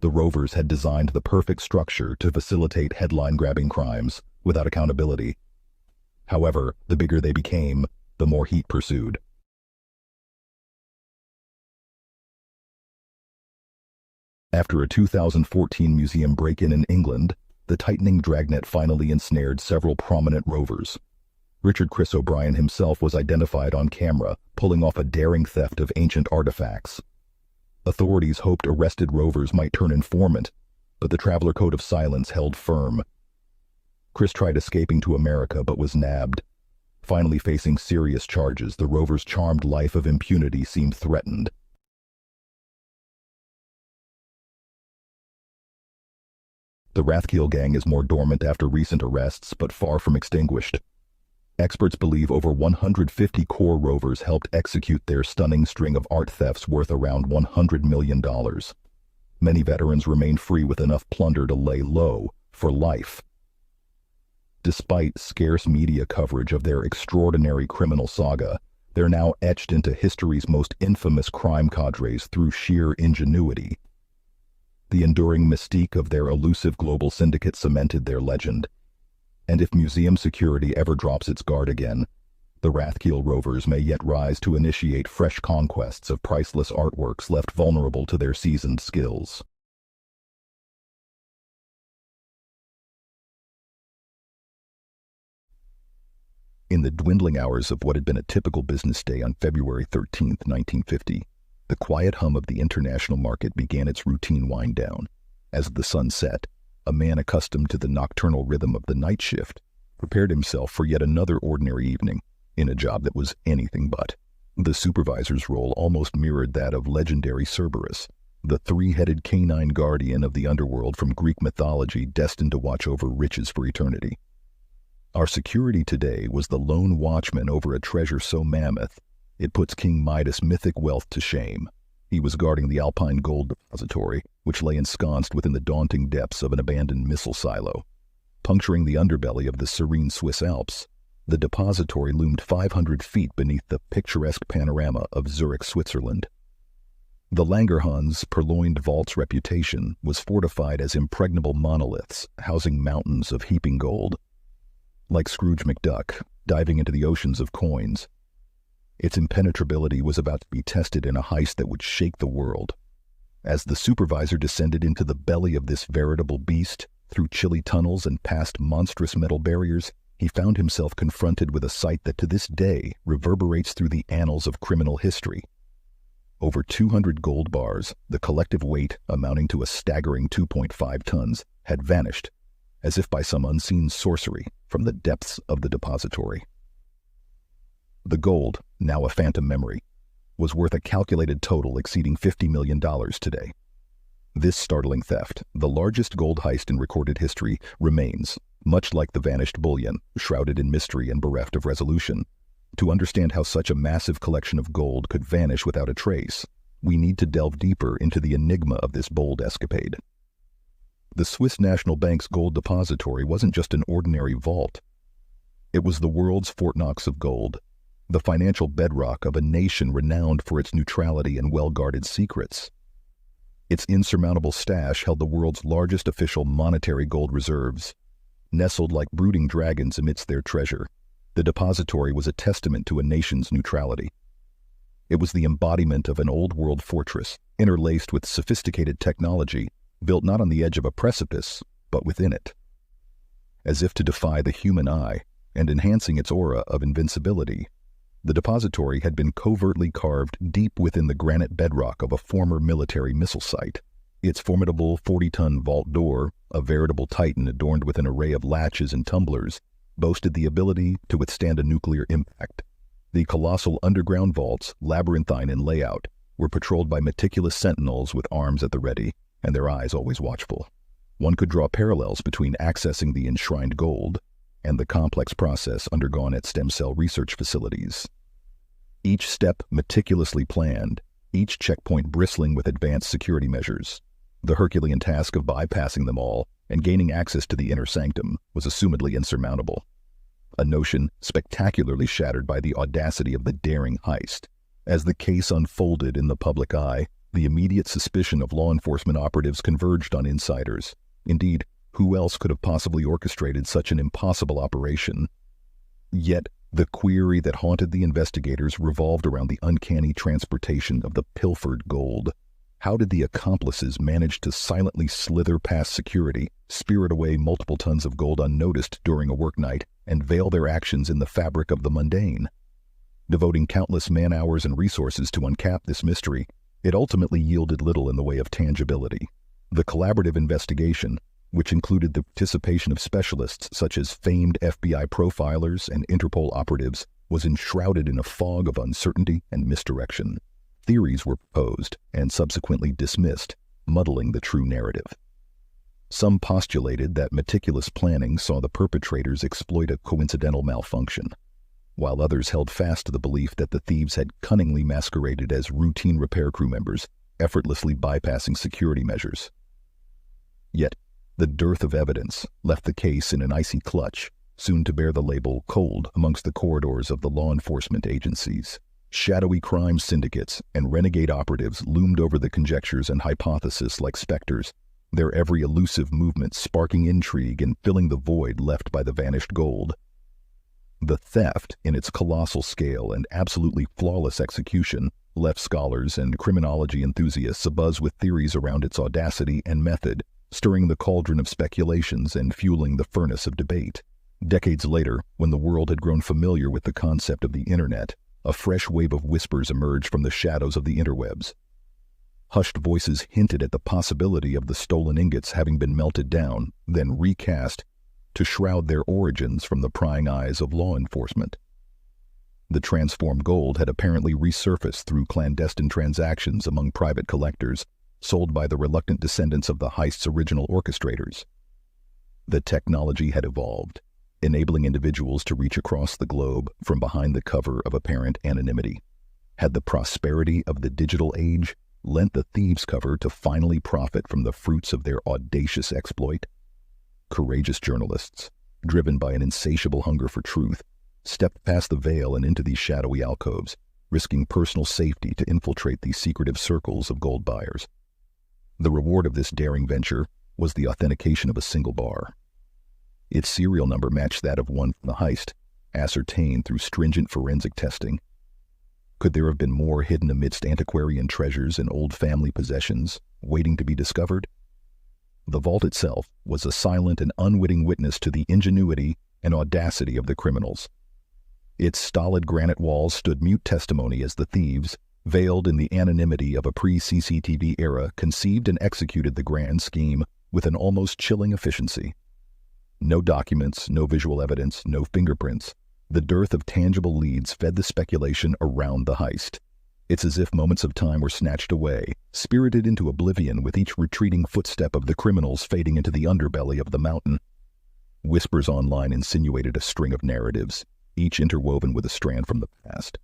The Rovers had designed the perfect structure to facilitate headline-grabbing crimes without accountability. However, the bigger they became, the more heat pursued. After a 2014 museum break-in in England, the tightening dragnet finally ensnared several prominent Rovers. Richard Chris O'Brien himself was identified on camera, pulling off a daring theft of ancient artifacts. Authorities hoped arrested Rovers might turn informant, but the Traveler Code of Silence held firm. Chris tried escaping to America but was nabbed. Finally facing serious charges, the rovers' charmed life of impunity seemed threatened. The Rathkeel gang is more dormant after recent arrests, but far from extinguished. Experts believe over 150 core rovers helped execute their stunning string of art thefts worth around $100 million. Many veterans remain free with enough plunder to lay low for life. Despite scarce media coverage of their extraordinary criminal saga, they're now etched into history's most infamous crime cadres through sheer ingenuity. The enduring mystique of their elusive global syndicate cemented their legend. And if museum security ever drops its guard again, the Rathkeel rovers may yet rise to initiate fresh conquests of priceless artworks left vulnerable to their seasoned skills. In the dwindling hours of what had been a typical business day on February 13, 1950, the quiet hum of the international market began its routine wind down. As the sun set, a man accustomed to the nocturnal rhythm of the night shift prepared himself for yet another ordinary evening in a job that was anything but. The supervisor's role almost mirrored that of legendary Cerberus, the three-headed canine guardian of the underworld from Greek mythology destined to watch over riches for eternity. Our security today was the lone watchman over a treasure so mammoth, it puts King Midas' mythic wealth to shame. He was guarding the Alpine Gold Depository, which lay ensconced within the daunting depths of an abandoned missile silo. Puncturing the underbelly of the serene Swiss Alps, the depository loomed 500 feet beneath the picturesque panorama of Zurich, Switzerland. The Langerhans's purloined vault's reputation was fortified as impregnable monoliths housing mountains of heaping gold. Like Scrooge McDuck, diving into the oceans of coins, its impenetrability was about to be tested in a heist that would shake the world. As the supervisor descended into the belly of this veritable beast, through chilly tunnels and past monstrous metal barriers, he found himself confronted with a sight that to this day reverberates through the annals of criminal history. Over 200 gold bars, the collective weight amounting to a staggering 2.5 tons, had vanished, as if by some unseen sorcery, from the depths of the depository. The gold, now a phantom memory, was worth a calculated total exceeding $50 million today. This startling theft, the largest gold heist in recorded history, remains, much like the vanished bullion, shrouded in mystery and bereft of resolution. To understand how such a massive collection of gold could vanish without a trace, we need to delve deeper into the enigma of this bold escapade. The Swiss National Bank's gold depository wasn't just an ordinary vault. It was the world's Fort Knox of gold, the financial bedrock of a nation renowned for its neutrality and well-guarded secrets. Its insurmountable stash held the world's largest official monetary gold reserves. Nestled like brooding dragons amidst their treasure, the depository was a testament to a nation's neutrality. It was the embodiment of an old-world fortress, interlaced with sophisticated technology, built not on the edge of a precipice, but within it. As if to defy the human eye, and enhancing its aura of invincibility, the depository had been covertly carved deep within the granite bedrock of a former military missile site. Its formidable 40-ton vault door, a veritable titan adorned with an array of latches and tumblers, boasted the ability to withstand a nuclear impact. The colossal underground vaults, labyrinthine in layout, were patrolled by meticulous sentinels with arms at the ready, and their eyes always watchful. One could draw parallels between accessing the enshrined gold and the complex process undergone at stem cell research facilities. Each step meticulously planned, each checkpoint bristling with advanced security measures. The Herculean task of bypassing them all and gaining access to the inner sanctum was assumedly insurmountable, a notion spectacularly shattered by the audacity of the daring heist. As the case unfolded in the public eye, the immediate suspicion of law enforcement operatives converged on insiders. Indeed, who else could have possibly orchestrated such an impossible operation? Yet, the query that haunted the investigators revolved around the uncanny transportation of the pilfered gold. How did the accomplices manage to silently slither past security, spirit away multiple tons of gold unnoticed during a work night, and veil their actions in the fabric of the mundane? Devoting countless man-hours and resources to uncap this mystery, it ultimately yielded little in the way of tangibility. The collaborative investigation, which included the participation of specialists such as famed FBI profilers and Interpol operatives, was enshrouded in a fog of uncertainty and misdirection. Theories were proposed and subsequently dismissed, muddling the true narrative. Some postulated that meticulous planning saw the perpetrators exploit a coincidental malfunction, while others held fast to the belief that the thieves had cunningly masqueraded as routine repair crew members, effortlessly bypassing security measures. Yet, the dearth of evidence left the case in an icy clutch, soon to bear the label cold amongst the corridors of the law enforcement agencies. Shadowy crime syndicates and renegade operatives loomed over the conjectures and hypotheses like specters, their every elusive movement sparking intrigue and filling the void left by the vanished gold. The theft, in its colossal scale and absolutely flawless execution, left scholars and criminology enthusiasts abuzz with theories around its audacity and method, stirring the cauldron of speculations and fueling the furnace of debate. Decades later, when the world had grown familiar with the concept of the Internet, a fresh wave of whispers emerged from the shadows of the interwebs. Hushed voices hinted at the possibility of the stolen ingots having been melted down, then recast, to shroud their origins from the prying eyes of law enforcement. The transformed gold had apparently resurfaced through clandestine transactions among private collectors, sold by the reluctant descendants of the Heists' original orchestrators. The technology had evolved, enabling individuals to reach across the globe from behind the cover of apparent anonymity. Had the prosperity of the digital age lent the thieves cover to finally profit from the fruits of their audacious exploit? Courageous journalists, driven by an insatiable hunger for truth, stepped past the veil and into these shadowy alcoves, risking personal safety to infiltrate these secretive circles of gold buyers. The reward of this daring venture was the authentication of a single bar. Its serial number matched that of one from the heist, ascertained through stringent forensic testing. Could there have been more hidden amidst antiquarian treasures and old family possessions, waiting to be discovered? The vault itself was a silent and unwitting witness to the ingenuity and audacity of the criminals. Its stolid granite walls stood mute testimony as the thieves, veiled in the anonymity of a pre-CCTV era, conceived and executed the grand scheme with an almost chilling efficiency. No documents, no visual evidence, no fingerprints. The dearth of tangible leads fed the speculation around the heist. It's as if moments of time were snatched away, spirited into oblivion with each retreating footstep of the criminals fading into the underbelly of the mountain. Whispers online insinuated a string of narratives, each interwoven with a strand from the past.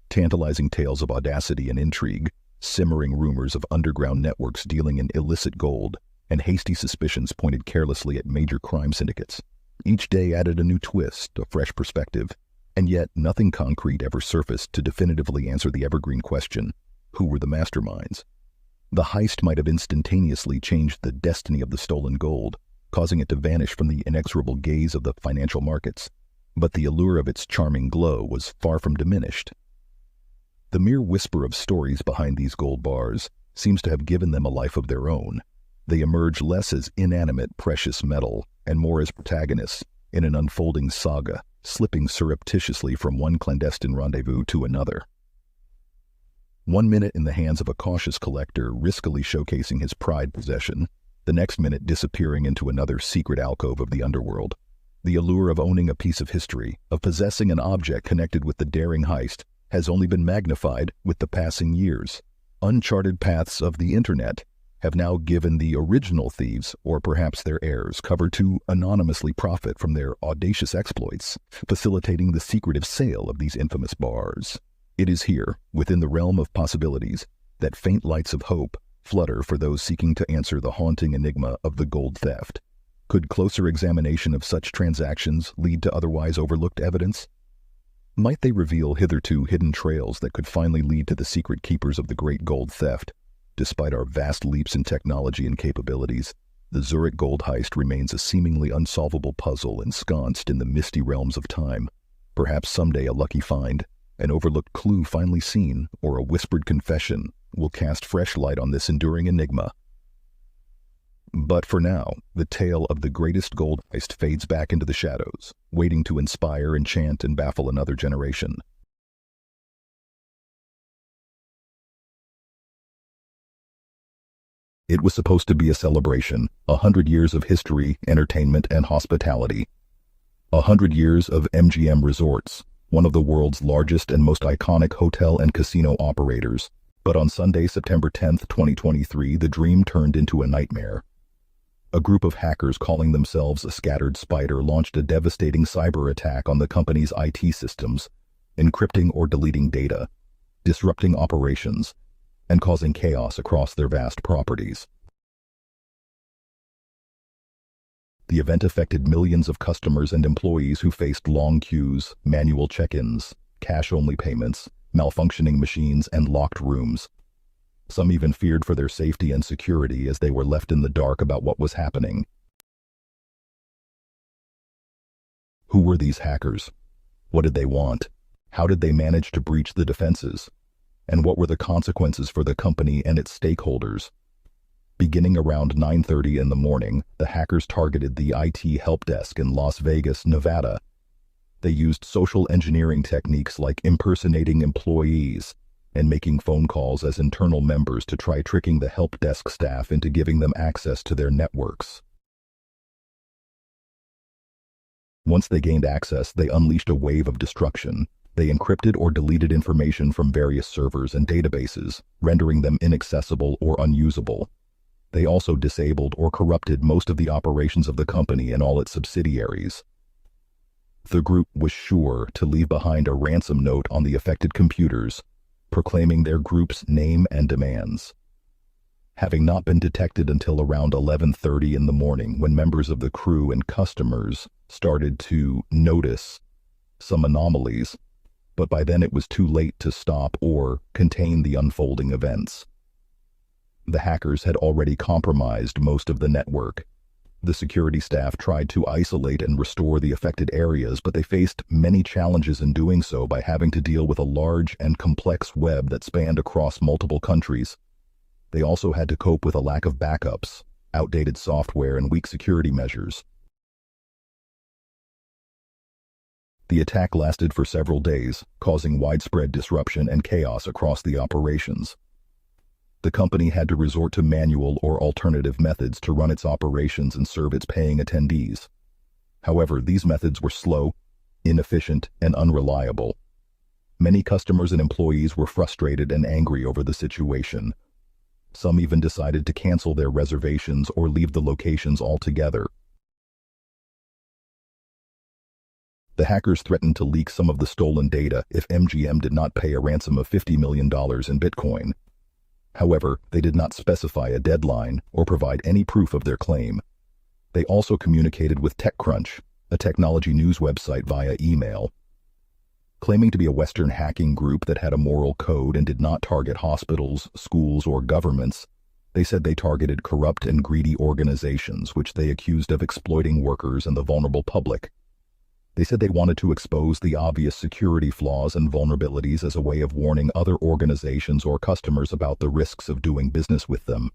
Tantalizing tales of audacity and intrigue, simmering rumors of underground networks dealing in illicit gold, and hasty suspicions pointed carelessly at major crime syndicates. Each day added a new twist, a fresh perspective, and yet nothing concrete ever surfaced to definitively answer the evergreen question: who were the masterminds? The heist might have instantaneously changed the destiny of the stolen gold, causing it to vanish from the inexorable gaze of the financial markets, but the allure of its charming glow was far from diminished. The mere whisper of stories behind these gold bars seems to have given them a life of their own. They emerge less as inanimate precious metal and more as protagonists in an unfolding saga, slipping surreptitiously from one clandestine rendezvous to another. 1 minute in the hands of a cautious collector riskily showcasing his prized possession, the next minute disappearing into another secret alcove of the underworld. The allure of owning a piece of history, of possessing an object connected with the daring heist, has only been magnified with the passing years. Uncharted paths of the Internet have now given the original thieves, or perhaps their heirs, cover to anonymously profit from their audacious exploits, facilitating the secretive sale of these infamous bars. It is here, within the realm of possibilities, that faint lights of hope flutter for those seeking to answer the haunting enigma of the gold theft. Could closer examination of such transactions lead to otherwise overlooked evidence? Might they reveal hitherto hidden trails that could finally lead to the secret keepers of the great gold theft? Despite our vast leaps in technology and capabilities, the Zurich gold heist remains a seemingly unsolvable puzzle ensconced in the misty realms of time. Perhaps someday a lucky find, an overlooked clue finally seen, or a whispered confession will cast fresh light on this enduring enigma. But for now, the tale of the greatest gold heist fades back into the shadows, waiting to inspire, enchant, and baffle another generation. It was supposed to be a celebration, 100 years of history, entertainment, and hospitality. 100 years of MGM Resorts, one of the world's largest and most iconic hotel and casino operators. But on Sunday, September 10, 2023, the dream turned into a nightmare. A group of hackers calling themselves a Scattered Spider launched a devastating cyber attack on the company's IT systems, encrypting or deleting data, disrupting operations, and causing chaos across their vast properties. The event affected millions of customers and employees who faced long queues, manual check-ins, cash-only payments, malfunctioning machines, and locked rooms. Some even feared for their safety and security as they were left in the dark about what was happening. Who were these hackers? What did they want? How did they manage to breach the defenses? And what were the consequences for the company and its stakeholders? Beginning around 9:30 in the morning, the hackers targeted the IT help desk in Las Vegas, Nevada. They used social engineering techniques like impersonating employees and making phone calls as internal members to try tricking the help desk staff into giving them access to their networks. Once they gained access, they unleashed a wave of destruction. They encrypted or deleted information from various servers and databases, rendering them inaccessible or unusable. They also disabled or corrupted most of the operations of the company and all its subsidiaries. The group was sure to leave behind a ransom note on the affected computers, proclaiming their group's name and demands. Having not been detected until around 11:30 in the morning, when members of the crew and customers started to notice some anomalies, but by then it was too late to stop or contain the unfolding events. The hackers had already compromised most of the network. The security staff tried to isolate and restore the affected areas, but they faced many challenges in doing so by having to deal with a large and complex web that spanned across multiple countries. They also had to cope with a lack of backups, outdated software, and weak security measures. The attack lasted for several days, causing widespread disruption and chaos across the operations. The company had to resort to manual or alternative methods to run its operations and serve its paying attendees. However, these methods were slow, inefficient, and unreliable. Many customers and employees were frustrated and angry over the situation. Some even decided to cancel their reservations or leave the locations altogether. The hackers threatened to leak some of the stolen data if MGM did not pay a ransom of $50 million in Bitcoin. However, they did not specify a deadline or provide any proof of their claim. They also communicated with TechCrunch, a technology news website, via email. Claiming to be a Western hacking group that had a moral code and did not target hospitals, schools, or governments, they said they targeted corrupt and greedy organizations which they accused of exploiting workers and the vulnerable public. They said they wanted to expose the obvious security flaws and vulnerabilities as a way of warning other organizations or customers about the risks of doing business with them.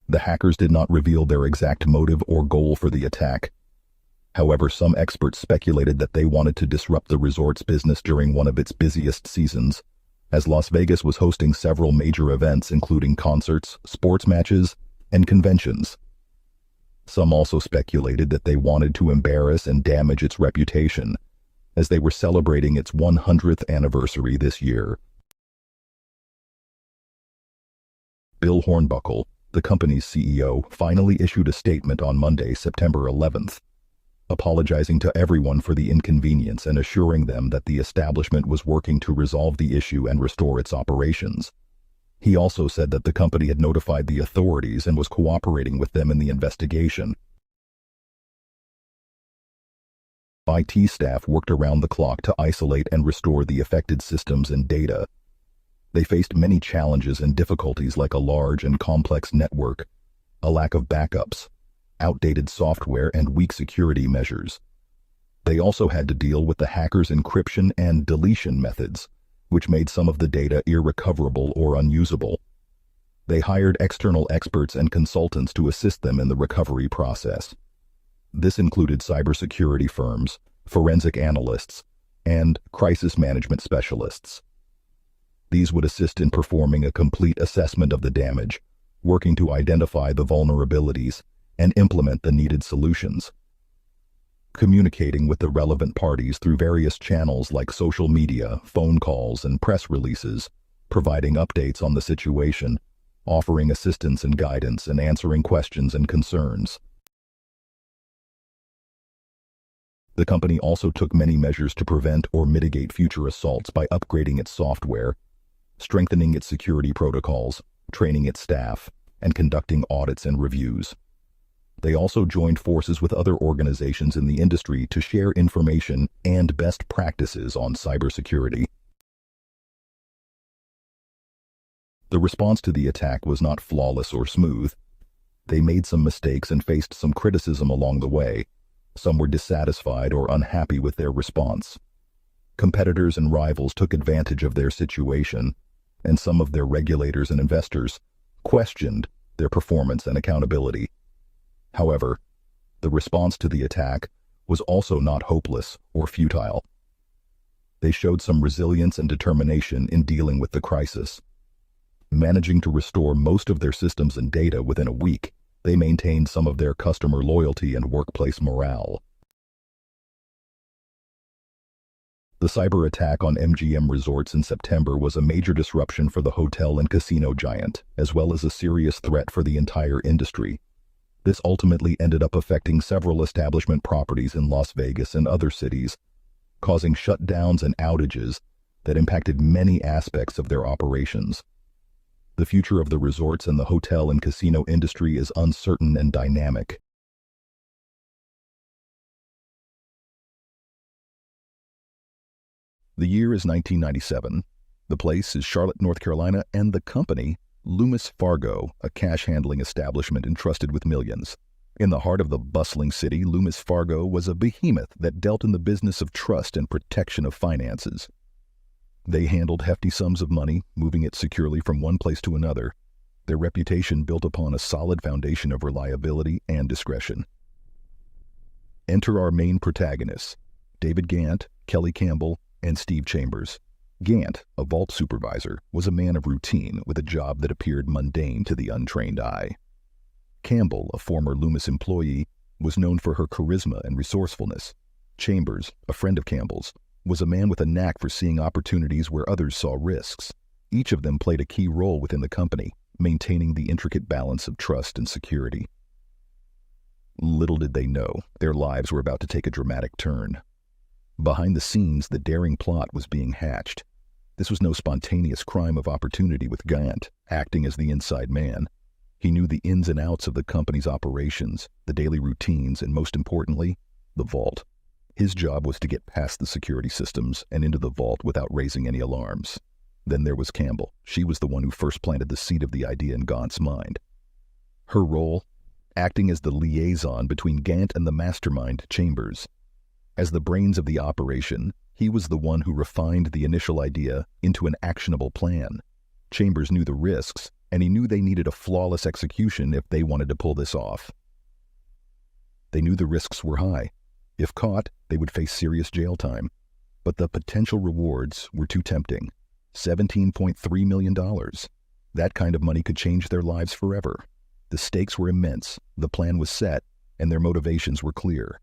The hackers did not reveal their exact motive or goal for the attack. However, some experts speculated that they wanted to disrupt the resort's business during one of its busiest seasons, as Las Vegas was hosting several major events including concerts, sports matches, and conventions. Some also speculated that they wanted to embarrass and damage its reputation, as they were celebrating its 100th anniversary this year. Bill Hornbuckle, the company's CEO, finally issued a statement on Monday, September 11th, apologizing to everyone for the inconvenience and assuring them that the establishment was working to resolve the issue and restore its operations. He also said that the company had notified the authorities and was cooperating with them in the investigation. IT staff worked around the clock to isolate and restore the affected systems and data. They faced many challenges and difficulties like a large and complex network, a lack of backups, outdated software, and weak security measures. They also had to deal with the hackers' encryption and deletion methods, which made some of the data irrecoverable or unusable. They hired external experts and consultants to assist them in the recovery process. This included cybersecurity firms, forensic analysts, and crisis management specialists. These would assist in performing a complete assessment of the damage, working to identify the vulnerabilities and implement the needed solutions. Communicating with the relevant parties through various channels like social media, phone calls, and press releases, providing updates on the situation, offering assistance and guidance, and answering questions and concerns. The company also took many measures to prevent or mitigate future assaults by upgrading its software, strengthening its security protocols, training its staff, and conducting audits and reviews. They also joined forces with other organizations in the industry to share information and best practices on cybersecurity. The response to the attack was not flawless or smooth. They made some mistakes and faced some criticism along the way. Some were dissatisfied or unhappy with their response. Competitors and rivals took advantage of their situation, and some of their regulators and investors questioned their performance and accountability. However, the response to the attack was also not hopeless or futile. They showed some resilience and determination in dealing with the crisis. Managing to restore most of their systems and data within a week, they maintained some of their customer loyalty and workplace morale. The cyber attack on MGM Resorts in September was a major disruption for the hotel and casino giant, as well as a serious threat for the entire industry. This ultimately ended up affecting several establishment properties in Las Vegas and other cities, causing shutdowns and outages that impacted many aspects of their operations. The future of the resorts and the hotel and casino industry is uncertain and dynamic. The year is 1997. The place is Charlotte, North Carolina, and the company, Loomis Fargo, a cash-handling establishment entrusted with millions. In the heart of the bustling city, Loomis Fargo was a behemoth that dealt in the business of trust and protection of finances. They handled hefty sums of money, moving it securely from one place to another. Their reputation built upon a solid foundation of reliability and discretion. Enter our main protagonists, David Gant, Kelly Campbell, and Steve Chambers. Gant, a vault supervisor, was a man of routine with a job that appeared mundane to the untrained eye. Campbell, a former Loomis employee, was known for her charisma and resourcefulness. Chambers, a friend of Campbell's, was a man with a knack for seeing opportunities where others saw risks. Each of them played a key role within the company, maintaining the intricate balance of trust and security. Little did they know, their lives were about to take a dramatic turn. Behind the scenes, the daring plot was being hatched. This was no spontaneous crime of opportunity with Gant, acting as the inside man. He knew the ins and outs of the company's operations, the daily routines, and most importantly, the vault. His job was to get past the security systems and into the vault without raising any alarms. Then there was Campbell. She was the one who first planted the seed of the idea in Gant's mind. Her role? Acting as the liaison between Gant and the mastermind, Chambers. As the brains of the operation, he was the one who refined the initial idea into an actionable plan. Chambers knew the risks, and he knew they needed a flawless execution if they wanted to pull this off. They knew the risks were high. If caught, they would face serious jail time. But the potential rewards were too tempting. $17.3 million. That kind of money could change their lives forever. The stakes were immense, the plan was set, and their motivations were clear.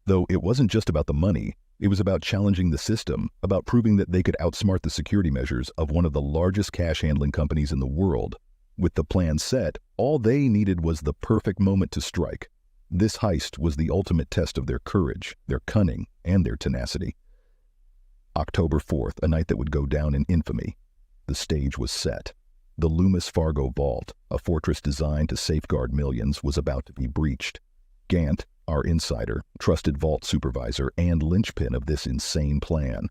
Though it wasn't just about the money, it was about challenging the system, about proving that they could outsmart the security measures of one of the largest cash-handling companies in the world. With the plan set, all they needed was the perfect moment to strike. This heist was the ultimate test of their courage, their cunning, and their tenacity. October 4th, a night that would go down in infamy. The stage was set. The Loomis Fargo Vault, a fortress designed to safeguard millions, was about to be breached. Gant, our insider, trusted vault supervisor, and linchpin of this insane plan.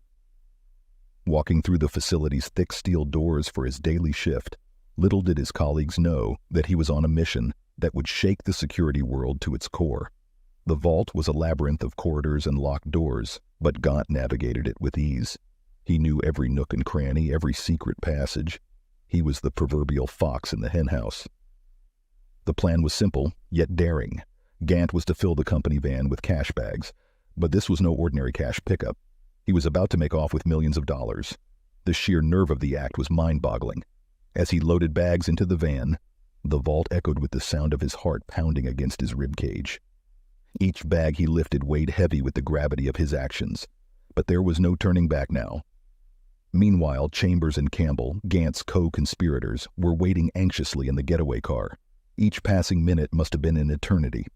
Walking through the facility's thick steel doors for his daily shift, little did his colleagues know that he was on a mission that would shake the security world to its core. The vault was a labyrinth of corridors and locked doors, but Gant navigated it with ease. He knew every nook and cranny, every secret passage. He was the proverbial fox in the henhouse. The plan was simple, yet daring. Gant was to fill the company van with cash bags, but this was no ordinary cash pickup. He was about to make off with millions of dollars. The sheer nerve of the act was mind-boggling. As he loaded bags into the van, the vault echoed with the sound of his heart pounding against his ribcage. Each bag he lifted weighed heavy with the gravity of his actions, but there was no turning back now. Meanwhile, Chambers and Campbell, Gant's co-conspirators, were waiting anxiously in the getaway car. Each passing minute must have been an eternity,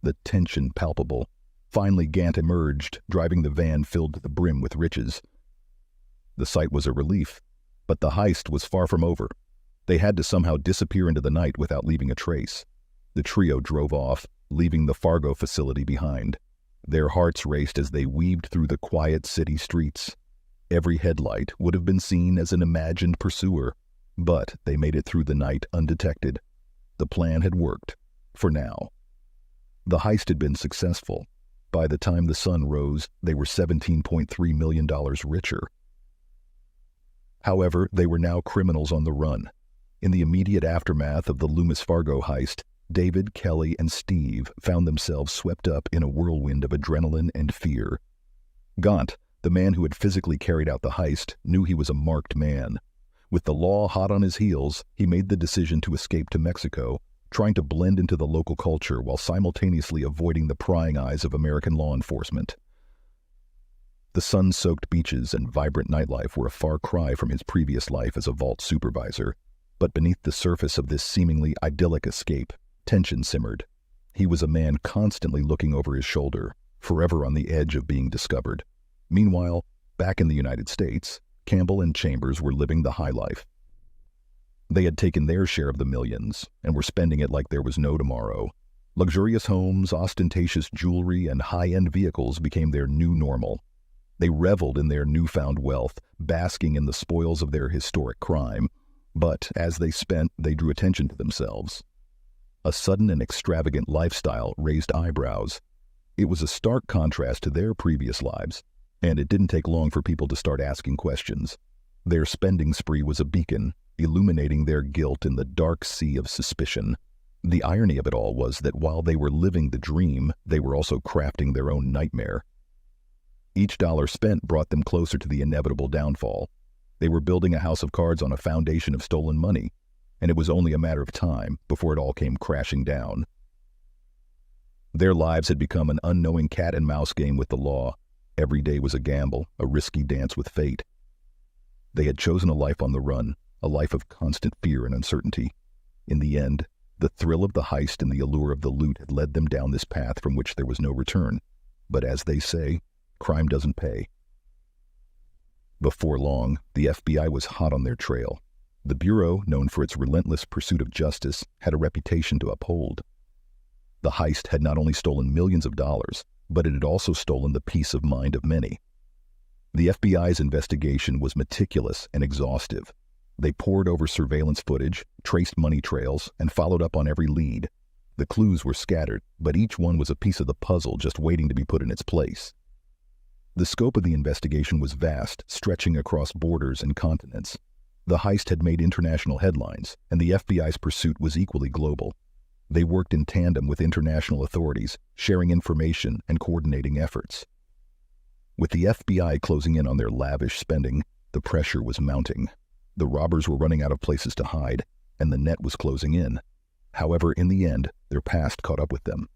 the tension palpable. Finally, Gant emerged, driving the van filled to the brim with riches. The sight was a relief, but the heist was far from over. They had to somehow disappear into the night without leaving a trace. The trio drove off, leaving the Fargo facility behind. Their hearts raced as they weaved through the quiet city streets. Every headlight would have been seen as an imagined pursuer, but they made it through the night undetected. The plan had worked, for now. The heist had been successful. By the time the sun rose, they were $17.3 million richer. However, they were now criminals on the run. In the immediate aftermath of the Loomis Fargo heist, David, Kelly, and Steve found themselves swept up in a whirlwind of adrenaline and fear. Gant, the man who had physically carried out the heist, knew he was a marked man. With the law hot on his heels, he made the decision to escape to Mexico, trying to blend into the local culture while simultaneously avoiding the prying eyes of American law enforcement. The sun-soaked beaches and vibrant nightlife were a far cry from his previous life as a vault supervisor, but beneath the surface of this seemingly idyllic escape, tension simmered. He was a man constantly looking over his shoulder, forever on the edge of being discovered. Meanwhile, back in the United States, Campbell and Chambers were living the high life. They had taken their share of the millions and were spending it like there was no tomorrow. Luxurious homes, ostentatious jewelry, and high-end vehicles became their new normal. They reveled in their newfound wealth, basking in the spoils of their historic crime. But as they spent, they drew attention to themselves. A sudden and extravagant lifestyle raised eyebrows. It was a stark contrast to their previous lives, and it didn't take long for people to start asking questions. Their spending spree was a beacon, illuminating their guilt in the dark sea of suspicion. The irony of it all was that while they were living the dream, they were also crafting their own nightmare. Each dollar spent brought them closer to the inevitable downfall. They were building a house of cards on a foundation of stolen money, and it was only a matter of time before it all came crashing down. Their lives had become an unknowing cat-and-mouse game with the law. Every day was a gamble, a risky dance with fate. They had chosen a life on the run, a life of constant fear and uncertainty. In the end, the thrill of the heist and the allure of the loot had led them down this path from which there was no return. But as they say, crime doesn't pay. Before long, the FBI was hot on their trail. The Bureau, known for its relentless pursuit of justice, had a reputation to uphold. The heist had not only stolen millions of dollars, but it had also stolen the peace of mind of many. The FBI's investigation was meticulous and exhaustive. They pored over surveillance footage, traced money trails, and followed up on every lead. The clues were scattered, but each one was a piece of the puzzle just waiting to be put in its place. The scope of the investigation was vast, stretching across borders and continents. The heist had made international headlines, and the FBI's pursuit was equally global. They worked in tandem with international authorities, sharing information and coordinating efforts. With the FBI closing in on their lavish spending, the pressure was mounting. The robbers were running out of places to hide, and the net was closing in. However, in the end, their past caught up with them.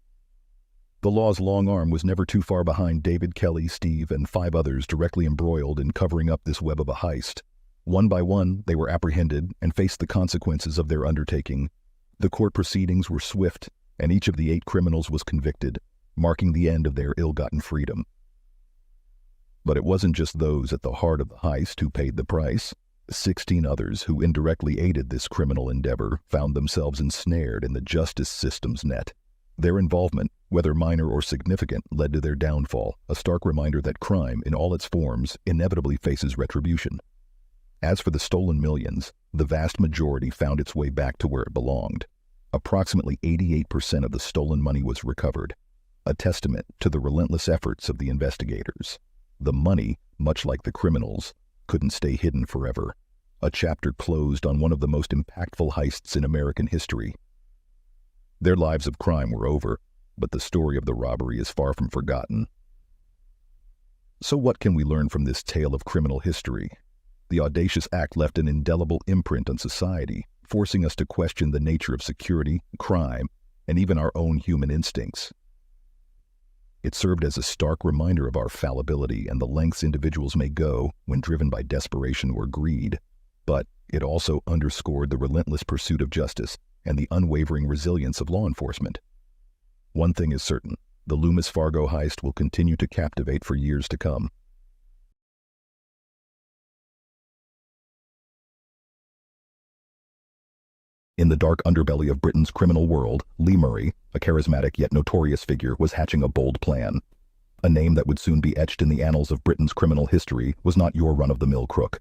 The law's long arm was never too far behind David, Kelly, Steve, and 5 others directly embroiled in covering up this web of a heist. One by one, they were apprehended and faced the consequences of their undertaking. The court proceedings were swift, and each of the 8 criminals was convicted, marking the end of their ill-gotten freedom. But it wasn't just those at the heart of the heist who paid the price. 16 others who indirectly aided this criminal endeavor found themselves ensnared in the justice system's net. Their involvement, whether minor or significant, led to their downfall, a stark reminder that crime, in all its forms, inevitably faces retribution. As for the stolen millions, the vast majority found its way back to where it belonged. Approximately 88% of the stolen money was recovered, a testament to the relentless efforts of the investigators. The money, much like the criminals, couldn't stay hidden forever. A chapter closed on one of the most impactful heists in American history. Their lives of crime were over, but the story of the robbery is far from forgotten. So what can we learn from this tale of criminal history? The audacious act left an indelible imprint on society, forcing us to question the nature of security, crime, and even our own human instincts. It served as a stark reminder of our fallibility and the lengths individuals may go when driven by desperation or greed. But it also underscored the relentless pursuit of justice and the unwavering resilience of law enforcement. One thing is certain, the Loomis Fargo heist will continue to captivate for years to come. In the dark underbelly of Britain's criminal world, Lee Murray, a charismatic yet notorious figure, was hatching a bold plan. A name that would soon be etched in the annals of Britain's criminal history was not your run-of-the-mill crook.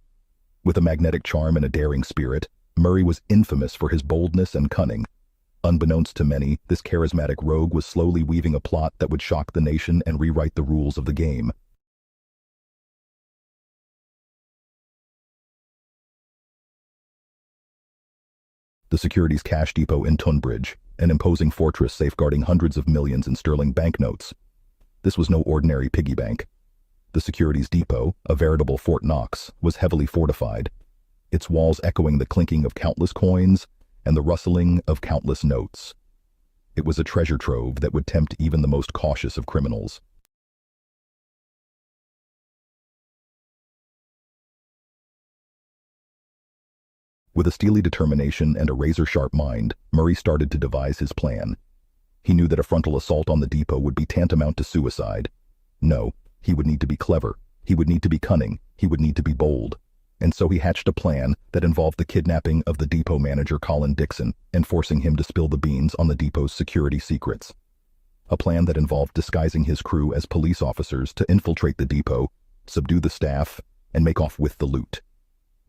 With a magnetic charm and a daring spirit, Murray was infamous for his boldness and cunning. Unbeknownst to many, this charismatic rogue was slowly weaving a plot that would shock the nation and rewrite the rules of the game. The Securities Cash Depot in Tunbridge, an imposing fortress safeguarding hundreds of millions in sterling banknotes. This was no ordinary piggy bank. The Securities Depot, a veritable Fort Knox, was heavily fortified, its walls echoing the clinking of countless coins and the rustling of countless notes. It was a treasure trove that would tempt even the most cautious of criminals. With a steely determination and a razor-sharp mind, Murray started to devise his plan. He knew that a frontal assault on the depot would be tantamount to suicide. No, he would need to be clever, he would need to be cunning, he would need to be bold. And so he hatched a plan that involved the kidnapping of the depot manager Colin Dixon and forcing him to spill the beans on the depot's security secrets. A plan that involved disguising his crew as police officers to infiltrate the depot, subdue the staff, and make off with the loot.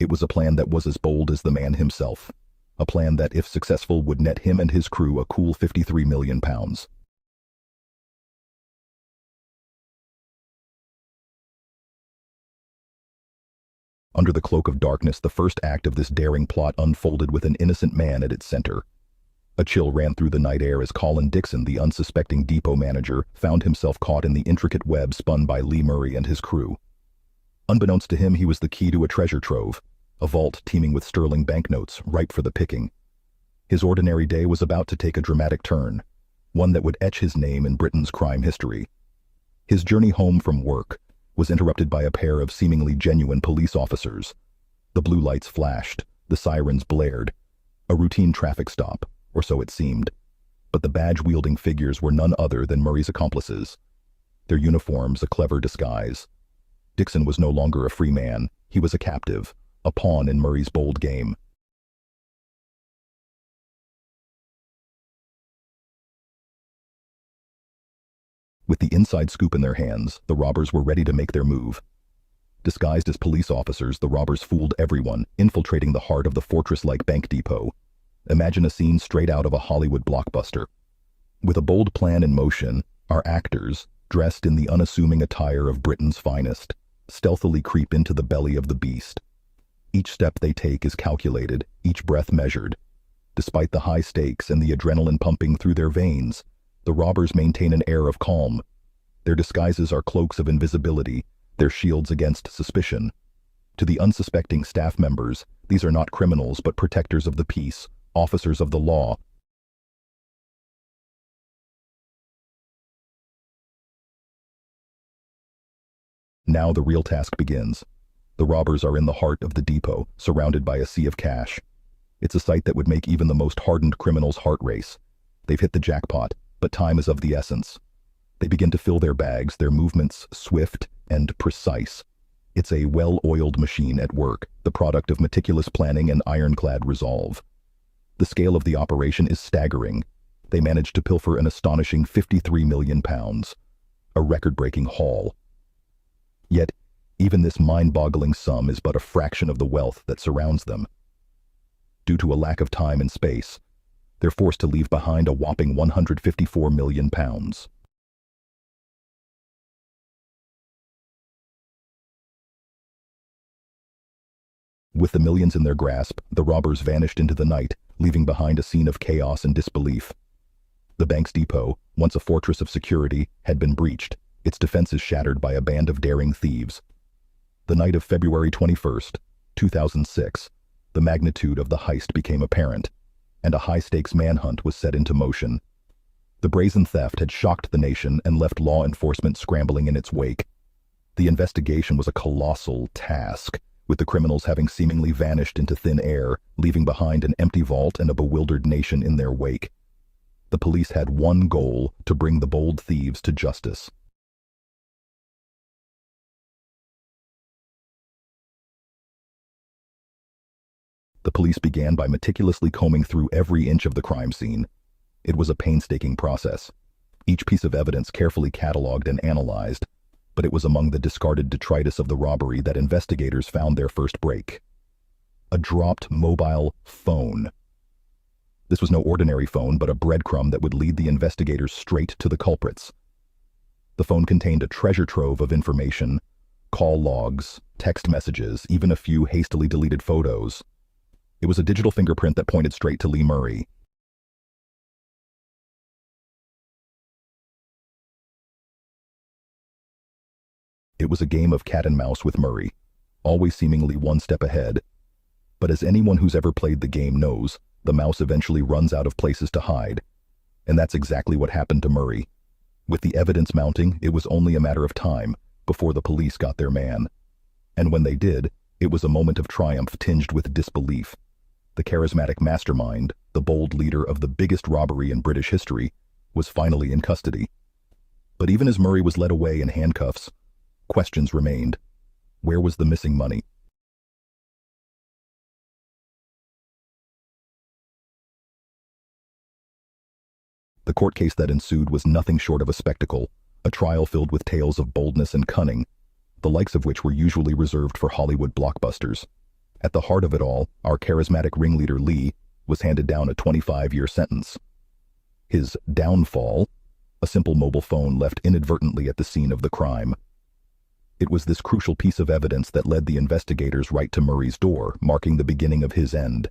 It was a plan that was as bold as the man himself. A plan that, if successful, would net him and his crew a cool £53 million. Under the cloak of darkness, the first act of this daring plot unfolded with an innocent man at its center. A chill ran through the night air as Colin Dixon, the unsuspecting depot manager, found himself caught in the intricate web spun by Lee Murray and his crew. Unbeknownst to him, he was the key to a treasure trove, a vault teeming with sterling banknotes, ripe for the picking. His ordinary day was about to take a dramatic turn, one that would etch his name in Britain's crime history. His journey home from work was interrupted by a pair of seemingly genuine police officers. The blue lights flashed, the sirens blared. A routine traffic stop, or so it seemed. But the badge-wielding figures were none other than Murray's accomplices. Their uniforms a clever disguise. Dixon was no longer a free man, he was a captive, a pawn in Murray's bold game. With the inside scoop in their hands, the robbers were ready to make their move. Disguised as police officers, the robbers fooled everyone, infiltrating the heart of the fortress-like bank depot. Imagine a scene straight out of a Hollywood blockbuster. With a bold plan in motion, our actors, dressed in the unassuming attire of Britain's finest, stealthily creep into the belly of the beast. Each step they take is calculated, each breath measured. Despite the high stakes and the adrenaline pumping through their veins, the robbers maintain an air of calm. Their disguises are cloaks of invisibility, their shields against suspicion. To the unsuspecting staff members, these are not criminals but protectors of the peace, officers of the law. Now the real task begins. The robbers are in the heart of the depot, surrounded by a sea of cash. It's a sight that would make even the most hardened criminal's heart race. They've hit the jackpot, but time is of the essence. They begin to fill their bags, their movements swift and precise. It's a well-oiled machine at work, the product of meticulous planning and ironclad resolve. The scale of the operation is staggering. They managed to pilfer an astonishing £53 million, a record-breaking haul. Yet, even this mind-boggling sum is but a fraction of the wealth that surrounds them. Due to a lack of time and space, they're forced to leave behind a whopping £154 million. With the millions in their grasp, the robbers vanished into the night, leaving behind a scene of chaos and disbelief. The bank's depot, once a fortress of security, had been breached, its defenses shattered by a band of daring thieves. The night of February 21st, 2006, the magnitude of the heist became apparent, and a high-stakes manhunt was set into motion. The brazen theft had shocked the nation and left law enforcement scrambling in its wake. The investigation was a colossal task, with the criminals having seemingly vanished into thin air, leaving behind an empty vault and a bewildered nation in their wake. The police had one goal: to bring the bold thieves to justice. The police began by meticulously combing through every inch of the crime scene. It was a painstaking process. Each piece of evidence carefully catalogued and analyzed, but it was among the discarded detritus of the robbery that investigators found their first break. A dropped mobile phone. This was no ordinary phone, but a breadcrumb that would lead the investigators straight to the culprits. The phone contained a treasure trove of information: call logs, text messages, even a few hastily deleted photos. It was a digital fingerprint that pointed straight to Lee Murray. It was a game of cat and mouse with Murray, always seemingly one step ahead. But as anyone who's ever played the game knows, the mouse eventually runs out of places to hide. And that's exactly what happened to Murray. With the evidence mounting, it was only a matter of time before the police got their man. And when they did, it was a moment of triumph tinged with disbelief. The charismatic mastermind, the bold leader of the biggest robbery in British history, was finally in custody. But even as Murray was led away in handcuffs, questions remained. Where was the missing money? The court case that ensued was nothing short of a spectacle, a trial filled with tales of boldness and cunning, the likes of which were usually reserved for Hollywood blockbusters. At the heart of it all, our charismatic ringleader Lee was handed down a 25-year sentence. His downfall: a simple mobile phone left inadvertently at the scene of the crime. It was this crucial piece of evidence that led the investigators right to Murray's door, marking the beginning of his end.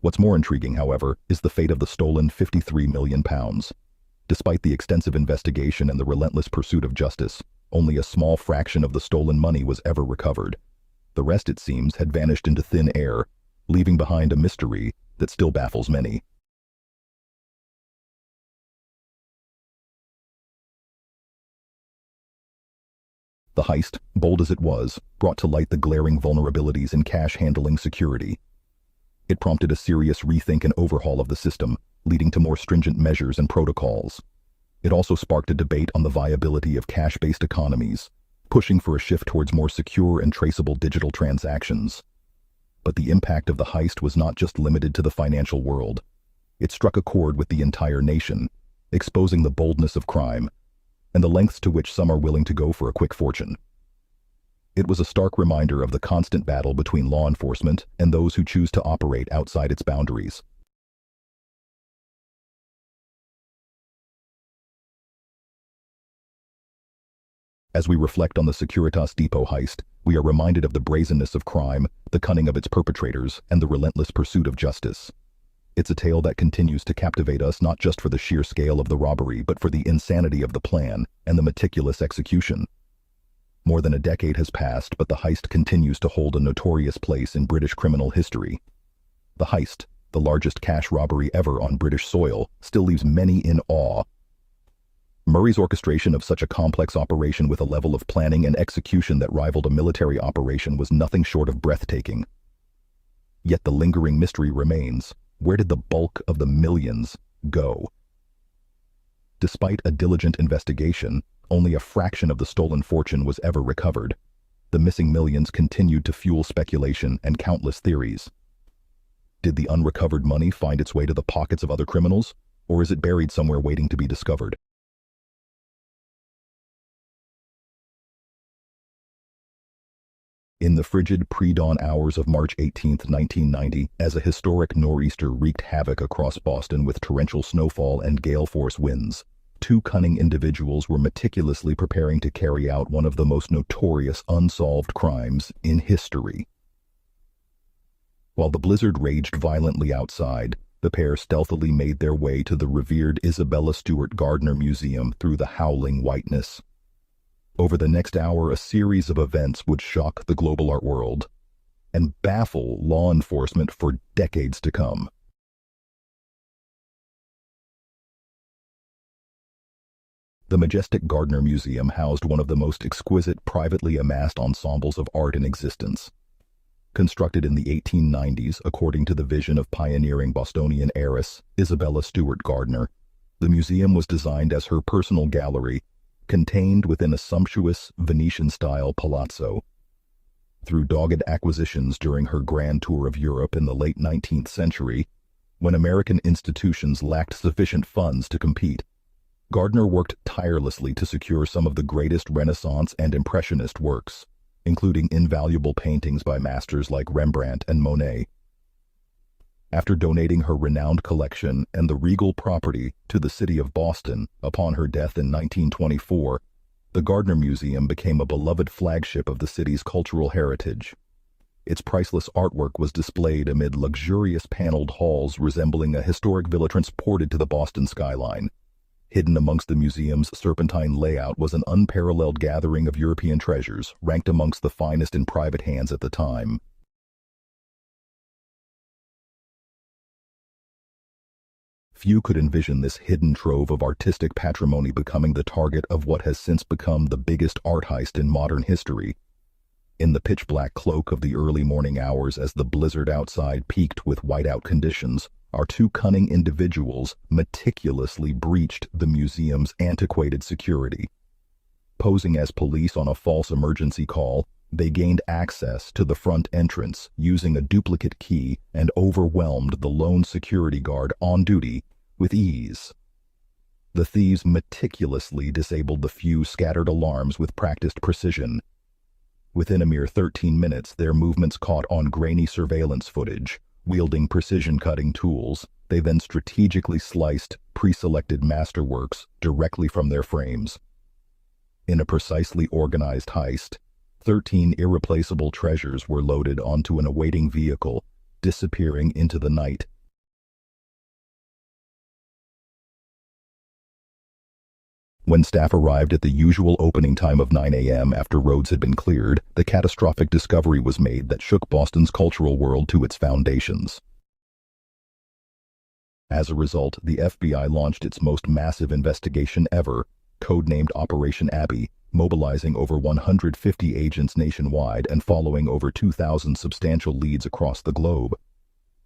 What's more intriguing, however, is the fate of the stolen £53 million. Despite the extensive investigation and the relentless pursuit of justice, only a small fraction of the stolen money was ever recovered. The rest, it seems, had vanished into thin air, leaving behind a mystery that still baffles many. The heist, bold as it was, brought to light the glaring vulnerabilities in cash handling security. It prompted a serious rethink and overhaul of the system, leading to more stringent measures and protocols. It also sparked a debate on the viability of cash-based economies, pushing for a shift towards more secure and traceable digital transactions. But the impact of the heist was not just limited to the financial world. It struck a chord with the entire nation, exposing the boldness of crime and the lengths to which some are willing to go for a quick fortune. It was a stark reminder of the constant battle between law enforcement and those who choose to operate outside its boundaries. As we reflect on the Securitas Depot heist, we are reminded of the brazenness of crime, the cunning of its perpetrators, and the relentless pursuit of justice. It's a tale that continues to captivate us not just for the sheer scale of the robbery, but for the insanity of the plan and the meticulous execution. More than a decade has passed, but the heist continues to hold a notorious place in British criminal history. The heist, the largest cash robbery ever on British soil, still leaves many in awe. Murray's orchestration of such a complex operation with a level of planning and execution that rivaled a military operation was nothing short of breathtaking. Yet the lingering mystery remains: where did the bulk of the millions go? Despite a diligent investigation, only a fraction of the stolen fortune was ever recovered. The missing millions continued to fuel speculation and countless theories. Did the unrecovered money find its way to the pockets of other criminals, or is it buried somewhere waiting to be discovered? In the frigid pre-dawn hours of March 18, 1990, as a historic nor'easter wreaked havoc across Boston with torrential snowfall and gale-force winds, two cunning individuals were meticulously preparing to carry out one of the most notorious unsolved crimes in history. While the blizzard raged violently outside, the the pair stealthily made their way to the revered Isabella Stewart Gardner Museum through the howling whiteness. Over the next hour, a series of events would shock the global art world and baffle law enforcement for decades to come. The majestic Gardner Museum housed one of the most exquisite privately amassed ensembles of art in existence. Constructed in the 1890s according to the vision of pioneering Bostonian heiress Isabella Stewart Gardner, the museum was designed as her personal gallery, contained within a sumptuous Venetian-style palazzo. Through dogged acquisitions during her grand tour of Europe in the late 19th century, when American institutions lacked sufficient funds to compete, Gardner worked tirelessly to secure some of the greatest Renaissance and Impressionist works, including invaluable paintings by masters like Rembrandt and Monet. After donating her renowned collection and the regal property to the city of Boston upon her death in 1924, the Gardner Museum became a beloved flagship of the city's cultural heritage. Its priceless artwork was displayed amid luxurious paneled halls resembling a historic villa transported to the Boston skyline. Hidden amongst the museum's serpentine layout was an unparalleled gathering of European treasures, ranked amongst the finest in private hands at the time. Few could envision this hidden trove of artistic patrimony becoming the target of what has since become the biggest art heist in modern history. In the pitch-black cloak of the early morning hours as the blizzard outside peaked with whiteout conditions, our two cunning individuals meticulously breached the museum's antiquated security. Posing as police on a false emergency call, they gained access to the front entrance using a duplicate key and overwhelmed the lone security guard on duty with ease. The thieves meticulously disabled the few scattered alarms with practiced precision. Within a mere 13 minutes, their movements caught on grainy surveillance footage. Wielding precision-cutting tools, they then strategically sliced pre-selected masterworks directly from their frames. In a precisely organized heist, 13 irreplaceable treasures were loaded onto an awaiting vehicle, disappearing into the night. When staff arrived at the usual opening time of 9 a.m. after roads had been cleared, the catastrophic discovery was made that shook Boston's cultural world to its foundations. As a result, the FBI launched its most massive investigation ever, codenamed Operation Abbey, mobilizing over 150 agents nationwide and following over 2,000 substantial leads across the globe.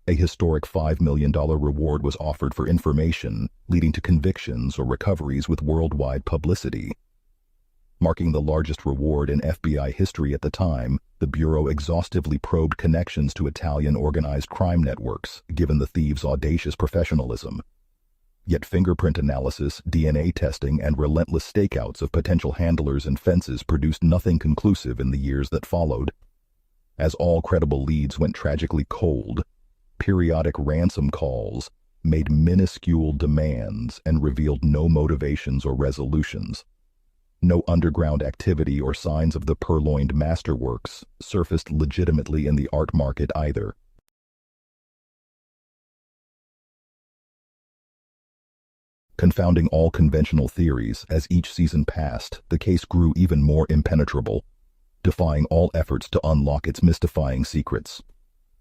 A historic $5 million reward was offered for information, leading to convictions or recoveries with worldwide publicity. Marking the largest reward in FBI history at the time, the Bureau exhaustively probed connections to Italian organized crime networks, given the thieves' audacious professionalism. Yet fingerprint analysis, DNA testing, and relentless stakeouts of potential handlers and fences produced nothing conclusive in the years that followed. As all credible leads went tragically cold, periodic ransom calls made minuscule demands and revealed no motivations or resolutions. No underground activity or signs of the purloined masterworks surfaced legitimately in the art market either. Confounding all conventional theories, as each season passed, the case grew even more impenetrable, defying all efforts to unlock its mystifying secrets.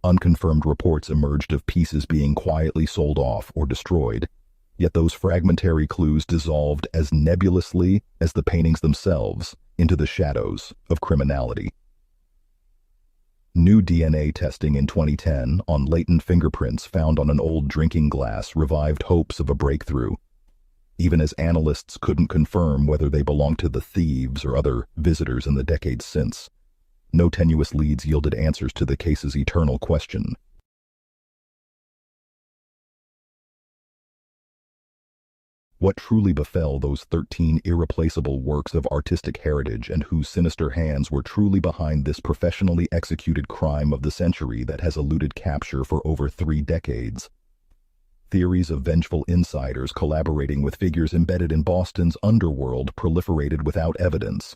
Unconfirmed reports emerged of pieces being quietly sold off or destroyed, yet those fragmentary clues dissolved as nebulously as the paintings themselves into the shadows of criminality. New DNA testing in 2010 on latent fingerprints found on an old drinking glass revived hopes of a breakthrough, even as analysts couldn't confirm whether they belonged to the thieves or other visitors in the decades since. No tenuous leads yielded answers to the case's eternal question. What truly befell those 13 irreplaceable works of artistic heritage, and whose sinister hands were truly behind this professionally executed crime of the century that has eluded capture for over 3 decades? Theories of vengeful insiders collaborating with figures embedded in Boston's underworld proliferated without evidence.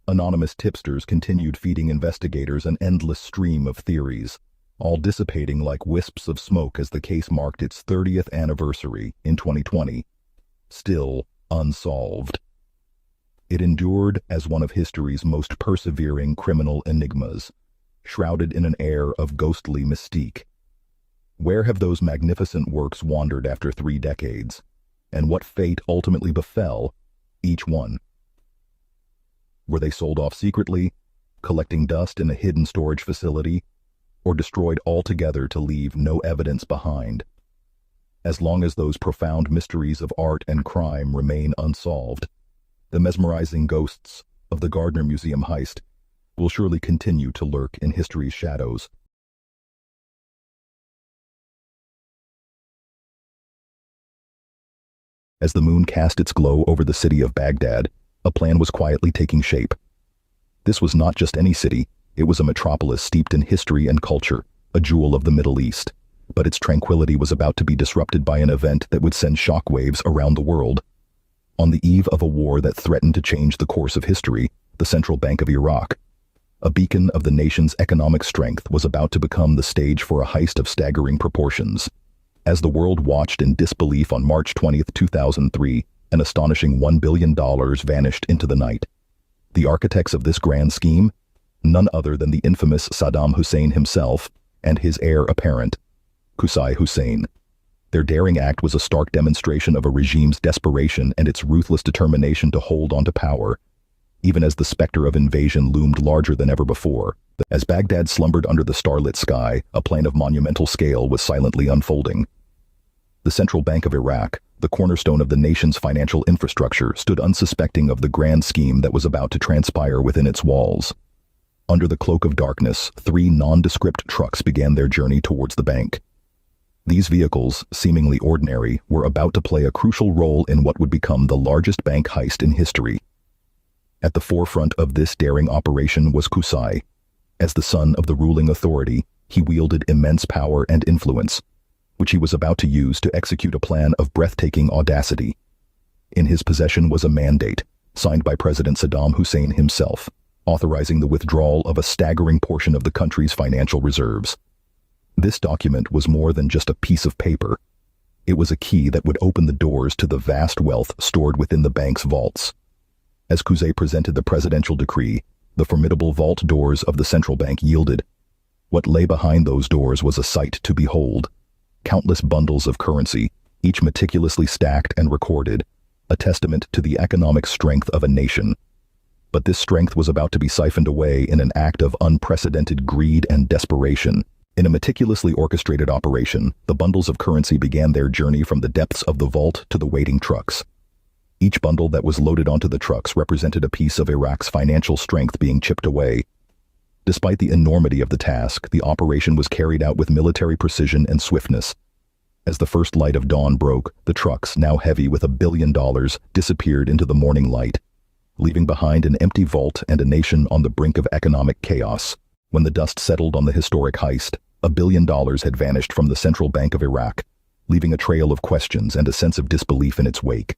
Anonymous tipsters continued feeding investigators an endless stream of theories, all dissipating like wisps of smoke as the case marked its 30th anniversary in 2020, still unsolved. It endured as one of history's most persevering criminal enigmas, shrouded in an air of ghostly mystique. Where have those magnificent works wandered after 3 decades, and what fate ultimately befell each one? Were they sold off secretly, collecting dust in a hidden storage facility, or destroyed altogether to leave no evidence behind? As long as those profound mysteries of art and crime remain unsolved, the mesmerizing ghosts of the Gardner Museum heist will surely continue to lurk in history's shadows. As the moon cast its glow over the city of Baghdad, a plan was quietly taking shape. This was not just any city, it was a metropolis steeped in history and culture, a jewel of the Middle East. But its tranquility was about to be disrupted by an event that would send shockwaves around the world. On the eve of a war that threatened to change the course of history, the Central Bank of Iraq, a beacon of the nation's economic strength, was about to become the stage for a heist of staggering proportions. As the world watched in disbelief on March 20, 2003, an astonishing $1 billion vanished into the night. The architects of this grand scheme? None other than the infamous Saddam Hussein himself and his heir apparent, Qusay Hussein. Their daring act was a stark demonstration of a regime's desperation and its ruthless determination to hold onto power, even as the specter of invasion loomed larger than ever before. As Baghdad slumbered under the starlit sky, a plan of monumental scale was silently unfolding. The Central Bank of Iraq, the cornerstone of the nation's financial infrastructure, stood unsuspecting of the grand scheme that was about to transpire within its walls. Under the cloak of darkness, 3 nondescript trucks began their journey towards the bank. These vehicles, seemingly ordinary, were about to play a crucial role in what would become the largest bank heist in history. At the forefront of this daring operation was Qusay. As the son of the ruling authority, he wielded immense power and influence, which he was about to use to execute a plan of breathtaking audacity. In his possession was a mandate, signed by President Saddam Hussein himself, authorizing the withdrawal of a staggering portion of the country's financial reserves. This document was more than just a piece of paper. It was a key that would open the doors to the vast wealth stored within the bank's vaults. As Qusay presented the presidential decree, the formidable vault doors of the central bank yielded. What lay behind those doors was a sight to behold. Countless bundles of currency, each meticulously stacked and recorded, a testament to the economic strength of a nation. But this strength was about to be siphoned away in an act of unprecedented greed and desperation. In a meticulously orchestrated operation, the bundles of currency began their journey from the depths of the vault to the waiting trucks. Each bundle that was loaded onto the trucks represented a piece of Iraq's financial strength being chipped away. Despite the enormity of the task, the operation was carried out with military precision and swiftness. As the first light of dawn broke, the trucks, now heavy with $1 billion, disappeared into the morning light, leaving behind an empty vault and a nation on the brink of economic chaos. When the dust settled on the historic heist, $1 billion had vanished from the Central Bank of Iraq, leaving a trail of questions and a sense of disbelief in its wake.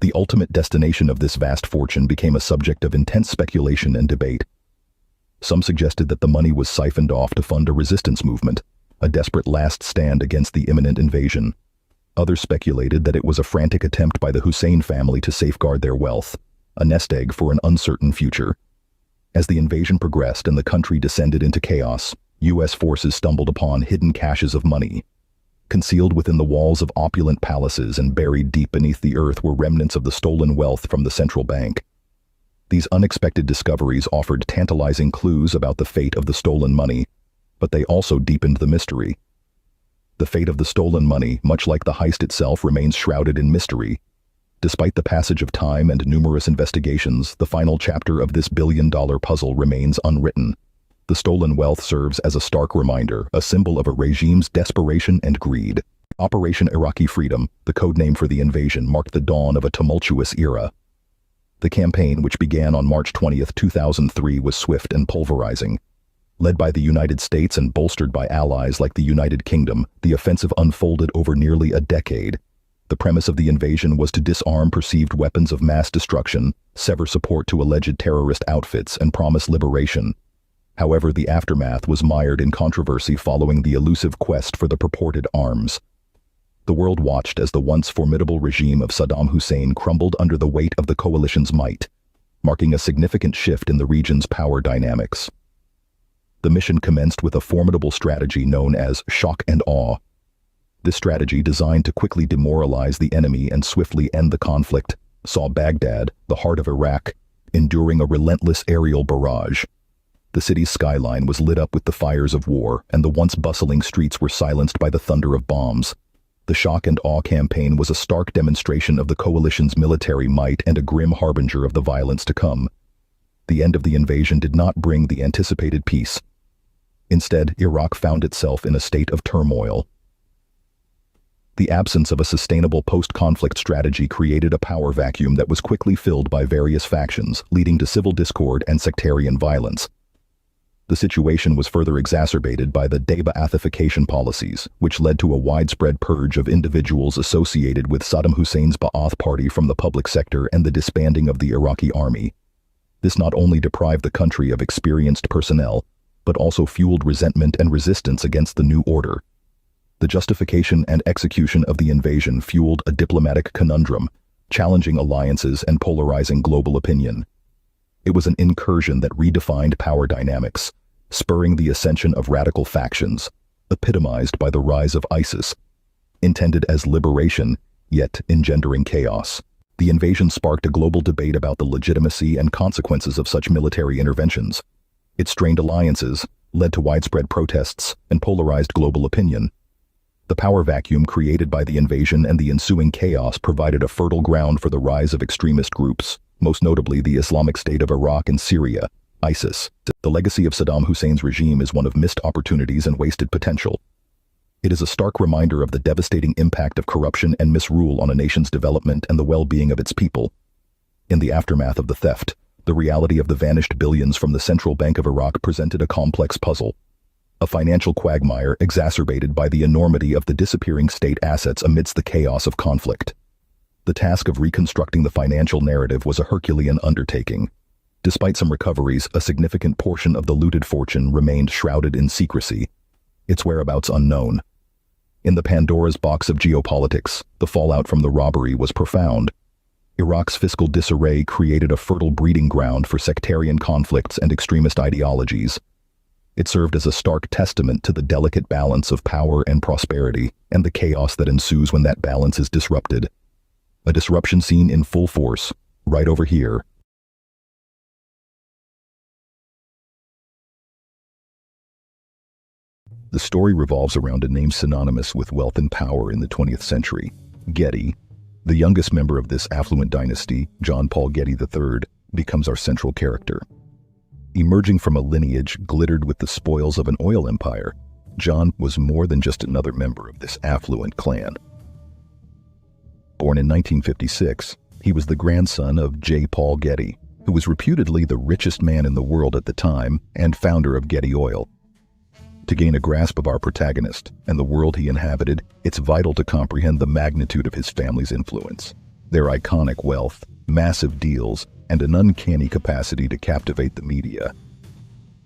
The ultimate destination of this vast fortune became a subject of intense speculation and debate. Some suggested that the money was siphoned off to fund a resistance movement, a desperate last stand against the imminent invasion. Others speculated that it was a frantic attempt by the Hussein family to safeguard their wealth, a nest egg for an uncertain future. As the invasion progressed and the country descended into chaos, U.S. forces stumbled upon hidden caches of money. Concealed within the walls of opulent palaces and buried deep beneath the earth were remnants of the stolen wealth from the central bank. These unexpected discoveries offered tantalizing clues about the fate of the stolen money, but they also deepened the mystery. The fate of the stolen money, much like the heist itself, remains shrouded in mystery. Despite the passage of time and numerous investigations, the final chapter of this billion-dollar puzzle remains unwritten. The stolen wealth serves as a stark reminder, a symbol of a regime's desperation and greed. Operation Iraqi Freedom, the codename for the invasion, marked the dawn of a tumultuous era. The campaign, which began on March 20, 2003, was swift and pulverizing. Led by the United States and bolstered by allies like the United Kingdom, the offensive unfolded over nearly a decade. The premise of the invasion was to disarm perceived weapons of mass destruction, sever support to alleged terrorist outfits, and promise liberation. However, the aftermath was mired in controversy following the elusive quest for the purported arms. The world watched as the once formidable regime of Saddam Hussein crumbled under the weight of the coalition's might, marking a significant shift in the region's power dynamics. The mission commenced with a formidable strategy known as shock and awe. This strategy, designed to quickly demoralize the enemy and swiftly end the conflict, saw Baghdad, the heart of Iraq, enduring a relentless aerial barrage. The city's skyline was lit up with the fires of war, and the once bustling streets were silenced by the thunder of bombs. The shock and awe campaign was a stark demonstration of the coalition's military might and a grim harbinger of the violence to come. The end of the invasion did not bring the anticipated peace. Instead, Iraq found itself in a state of turmoil. The absence of a sustainable post-conflict strategy created a power vacuum that was quickly filled by various factions, leading to civil discord and sectarian violence. The situation was further exacerbated by the de-Ba'athification policies, which led to a widespread purge of individuals associated with Saddam Hussein's Ba'ath Party from the public sector and the disbanding of the Iraqi army. This not only deprived the country of experienced personnel, but also fueled resentment and resistance against the new order. The justification and execution of the invasion fueled a diplomatic conundrum, challenging alliances and polarizing global opinion. It was an incursion that redefined power dynamics, spurring the ascension of radical factions, epitomized by the rise of ISIS, intended as liberation, yet engendering chaos. The invasion sparked a global debate about the legitimacy and consequences of such military interventions. It strained alliances, led to widespread protests, and polarized global opinion. The power vacuum created by the invasion and the ensuing chaos provided a fertile ground for the rise of extremist groups, most notably the Islamic State of Iraq and Syria, ISIS. The legacy of Saddam Hussein's regime is one of missed opportunities and wasted potential. It is a stark reminder of the devastating impact of corruption and misrule on a nation's development and the well-being of its people. In the aftermath of the theft, the reality of the vanished billions from the Central Bank of Iraq presented a complex puzzle. A financial quagmire exacerbated by the enormity of the disappearing state assets amidst the chaos of conflict. The task of reconstructing the financial narrative was a Herculean undertaking. Despite some recoveries, a significant portion of the looted fortune remained shrouded in secrecy, its whereabouts unknown. In the Pandora's box of geopolitics, the fallout from the robbery was profound. Iraq's fiscal disarray created a fertile breeding ground for sectarian conflicts and extremist ideologies. It served as a stark testament to the delicate balance of power and prosperity, and the chaos that ensues when that balance is disrupted. A disruption seen in full force, right over here. The story revolves around a name synonymous with wealth and power in the 20th century, Getty. The youngest member of this affluent dynasty, John Paul Getty III, becomes our central character. Emerging from a lineage glittered with the spoils of an oil empire, John was more than just another member of this affluent clan. Born in 1956, he was the grandson of J. Paul Getty, who was reputedly the richest man in the world at the time and founder of Getty Oil. To gain a grasp of our protagonist and the world he inhabited, it's vital to comprehend the magnitude of his family's influence, their iconic wealth, massive deals, and an uncanny capacity to captivate the media.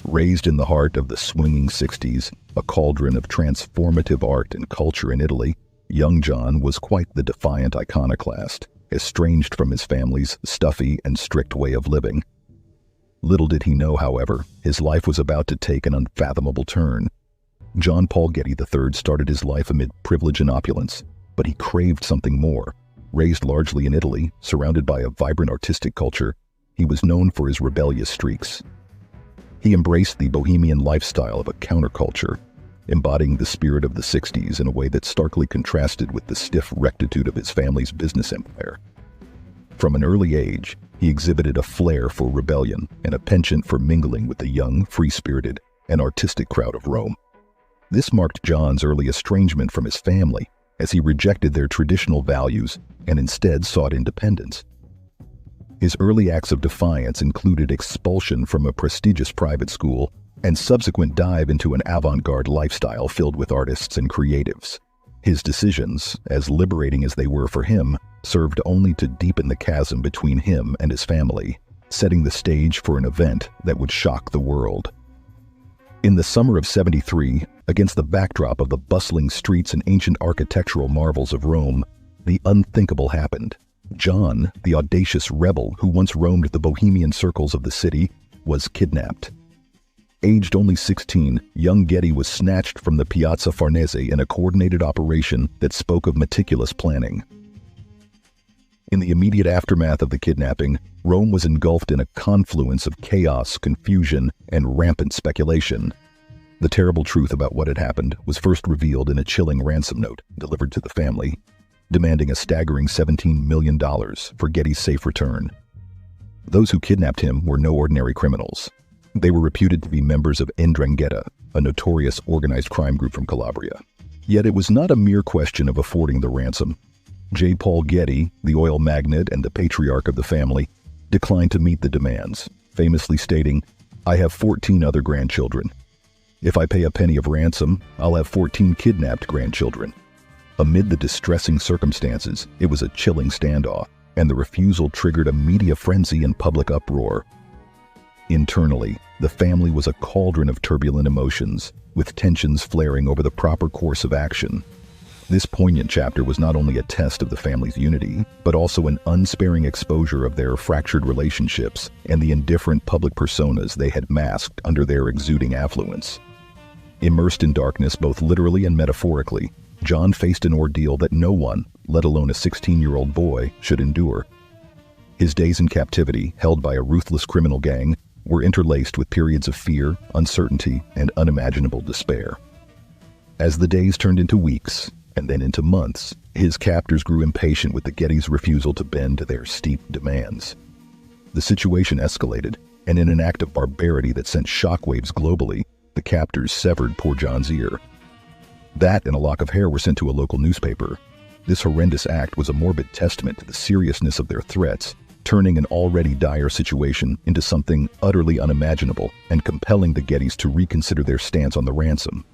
Raised in the heart of the swinging 60s, a cauldron of transformative art and culture in Italy, young John was quite the defiant iconoclast, estranged from his family's stuffy and strict way of living. Little did he know, however, his life was about to take an unfathomable turn. John Paul Getty III started his life amid privilege and opulence, but he craved something more. Raised largely in Italy, surrounded by a vibrant artistic culture, he was known for his rebellious streaks. He embraced the bohemian lifestyle of a counterculture, embodying the spirit of the 60s in a way that starkly contrasted with the stiff rectitude of his family's business empire. From an early age, he exhibited a flair for rebellion and a penchant for mingling with the young, free-spirited, and artistic crowd of Rome. This marked John's early estrangement from his family, as he rejected their traditional values and instead sought independence. His early acts of defiance included expulsion from a prestigious private school and subsequent dive into an avant-garde lifestyle filled with artists and creatives. His decisions, as liberating as they were for him, served only to deepen the chasm between him and his family, setting the stage for an event that would shock the world. In the summer of '73, against the backdrop of the bustling streets and ancient architectural marvels of Rome, the unthinkable happened. John, the audacious rebel who once roamed the bohemian circles of the city, was kidnapped. Aged only 16, young Getty was snatched from the Piazza Farnese in a coordinated operation that spoke of meticulous planning. In the immediate aftermath of the kidnapping, Rome was engulfed in a confluence of chaos, confusion, and rampant speculation. The terrible truth about what had happened was first revealed in a chilling ransom note delivered to the family, demanding a staggering $17 million for Getty's safe return. Those who kidnapped him were no ordinary criminals. They were reputed to be members of 'Ndrangheta, a notorious organized crime group from Calabria. Yet it was not a mere question of affording the ransom. J. Paul Getty, the oil magnate and the patriarch of the family, declined to meet the demands, famously stating, "I have 14 other grandchildren. If I pay a penny of ransom, I'll have 14 kidnapped grandchildren." Amid the distressing circumstances, it was a chilling standoff, and the refusal triggered a media frenzy and public uproar. Internally, the family was a cauldron of turbulent emotions, with tensions flaring over the proper course of action. This poignant chapter was not only a test of the family's unity, but also an unsparing exposure of their fractured relationships and the indifferent public personas they had masked under their exuding affluence. Immersed in darkness both literally and metaphorically, John faced an ordeal that no one, let alone a 16-year-old boy, should endure. His days in captivity, held by a ruthless criminal gang, were interlaced with periods of fear, uncertainty, and unimaginable despair. As the days turned into weeks, and then into months, his captors grew impatient with the Gettys' refusal to bend to their steep demands. The situation escalated, and in an act of barbarity that sent shockwaves globally, the captors severed poor John's ear. That and a lock of hair were sent to a local newspaper. This horrendous act was a morbid testament to the seriousness of their threats, turning an already dire situation into something utterly unimaginable and compelling the Gettys to reconsider their stance on the ransom.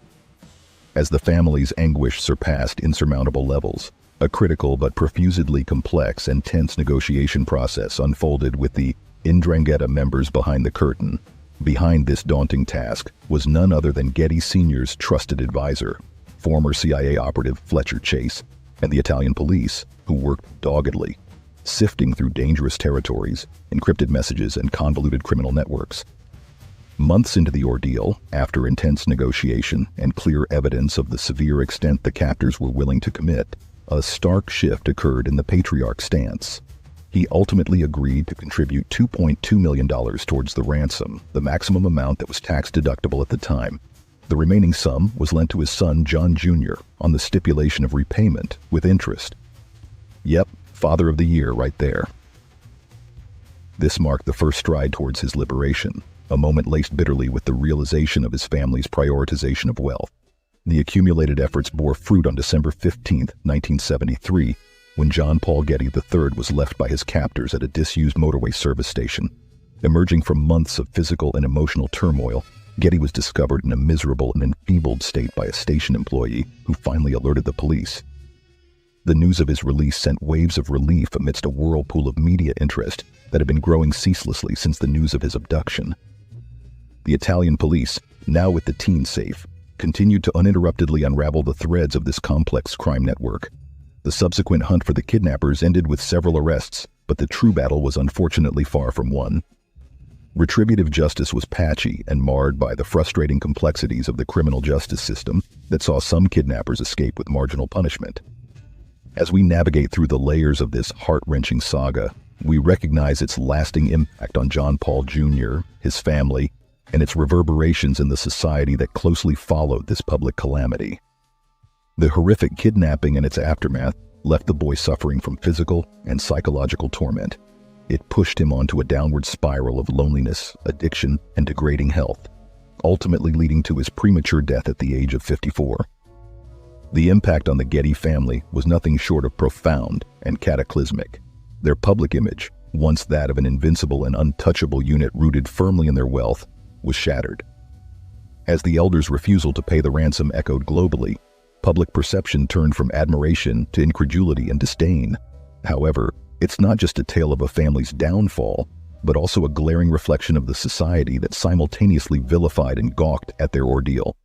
As the family's anguish surpassed insurmountable levels, a critical but profusedly complex and tense negotiation process unfolded with the 'Ndrangheta members behind the curtain. Behind this daunting task was none other than Getty Sr.'s trusted advisor, former CIA operative Fletcher Chase, and the Italian police, who worked doggedly, sifting through dangerous territories, encrypted messages, and convoluted criminal networks. Months into the ordeal, after intense negotiation and clear evidence of the severe extent the captors were willing to commit, a stark shift occurred in the patriarch's stance. He ultimately agreed to contribute $2.2 million towards the ransom, the maximum amount that was tax-deductible at the time. The remaining sum was lent to his son, John Jr., on the stipulation of repayment with interest. Yep, Father of the Year right there. This marked the first stride towards his liberation, a moment laced bitterly with the realization of his family's prioritization of wealth. The accumulated efforts bore fruit on December 15, 1973, when John Paul Getty III was left by his captors at a disused motorway service station. Emerging from months of physical and emotional turmoil, Getty was discovered in a miserable and enfeebled state by a station employee who finally alerted the police. The news of his release sent waves of relief amidst a whirlpool of media interest that had been growing ceaselessly since the news of his abduction. The Italian police, now with the teen safe, continued to uninterruptedly unravel the threads of this complex crime network. The subsequent hunt for the kidnappers ended with several arrests, but the true battle was unfortunately far from won. Retributive justice was patchy and marred by the frustrating complexities of the criminal justice system that saw some kidnappers escape with marginal punishment. As we navigate through the layers of this heart-wrenching saga, we recognize its lasting impact on John Paul Jr., his family, and its reverberations in the society that closely followed this public calamity. The horrific kidnapping and its aftermath left the boy suffering from physical and psychological torment. It pushed him onto a downward spiral of loneliness, addiction, and degrading health, ultimately leading to his premature death at the age of 54. The impact on the Getty family was nothing short of profound and cataclysmic. Their public image, once that of an invincible and untouchable unit rooted firmly in their wealth, was shattered. As the elders' refusal to pay the ransom echoed globally, public perception turned from admiration to incredulity and disdain. However, it's not just a tale of a family's downfall, but also a glaring reflection of the society that simultaneously vilified and gawked at their ordeal.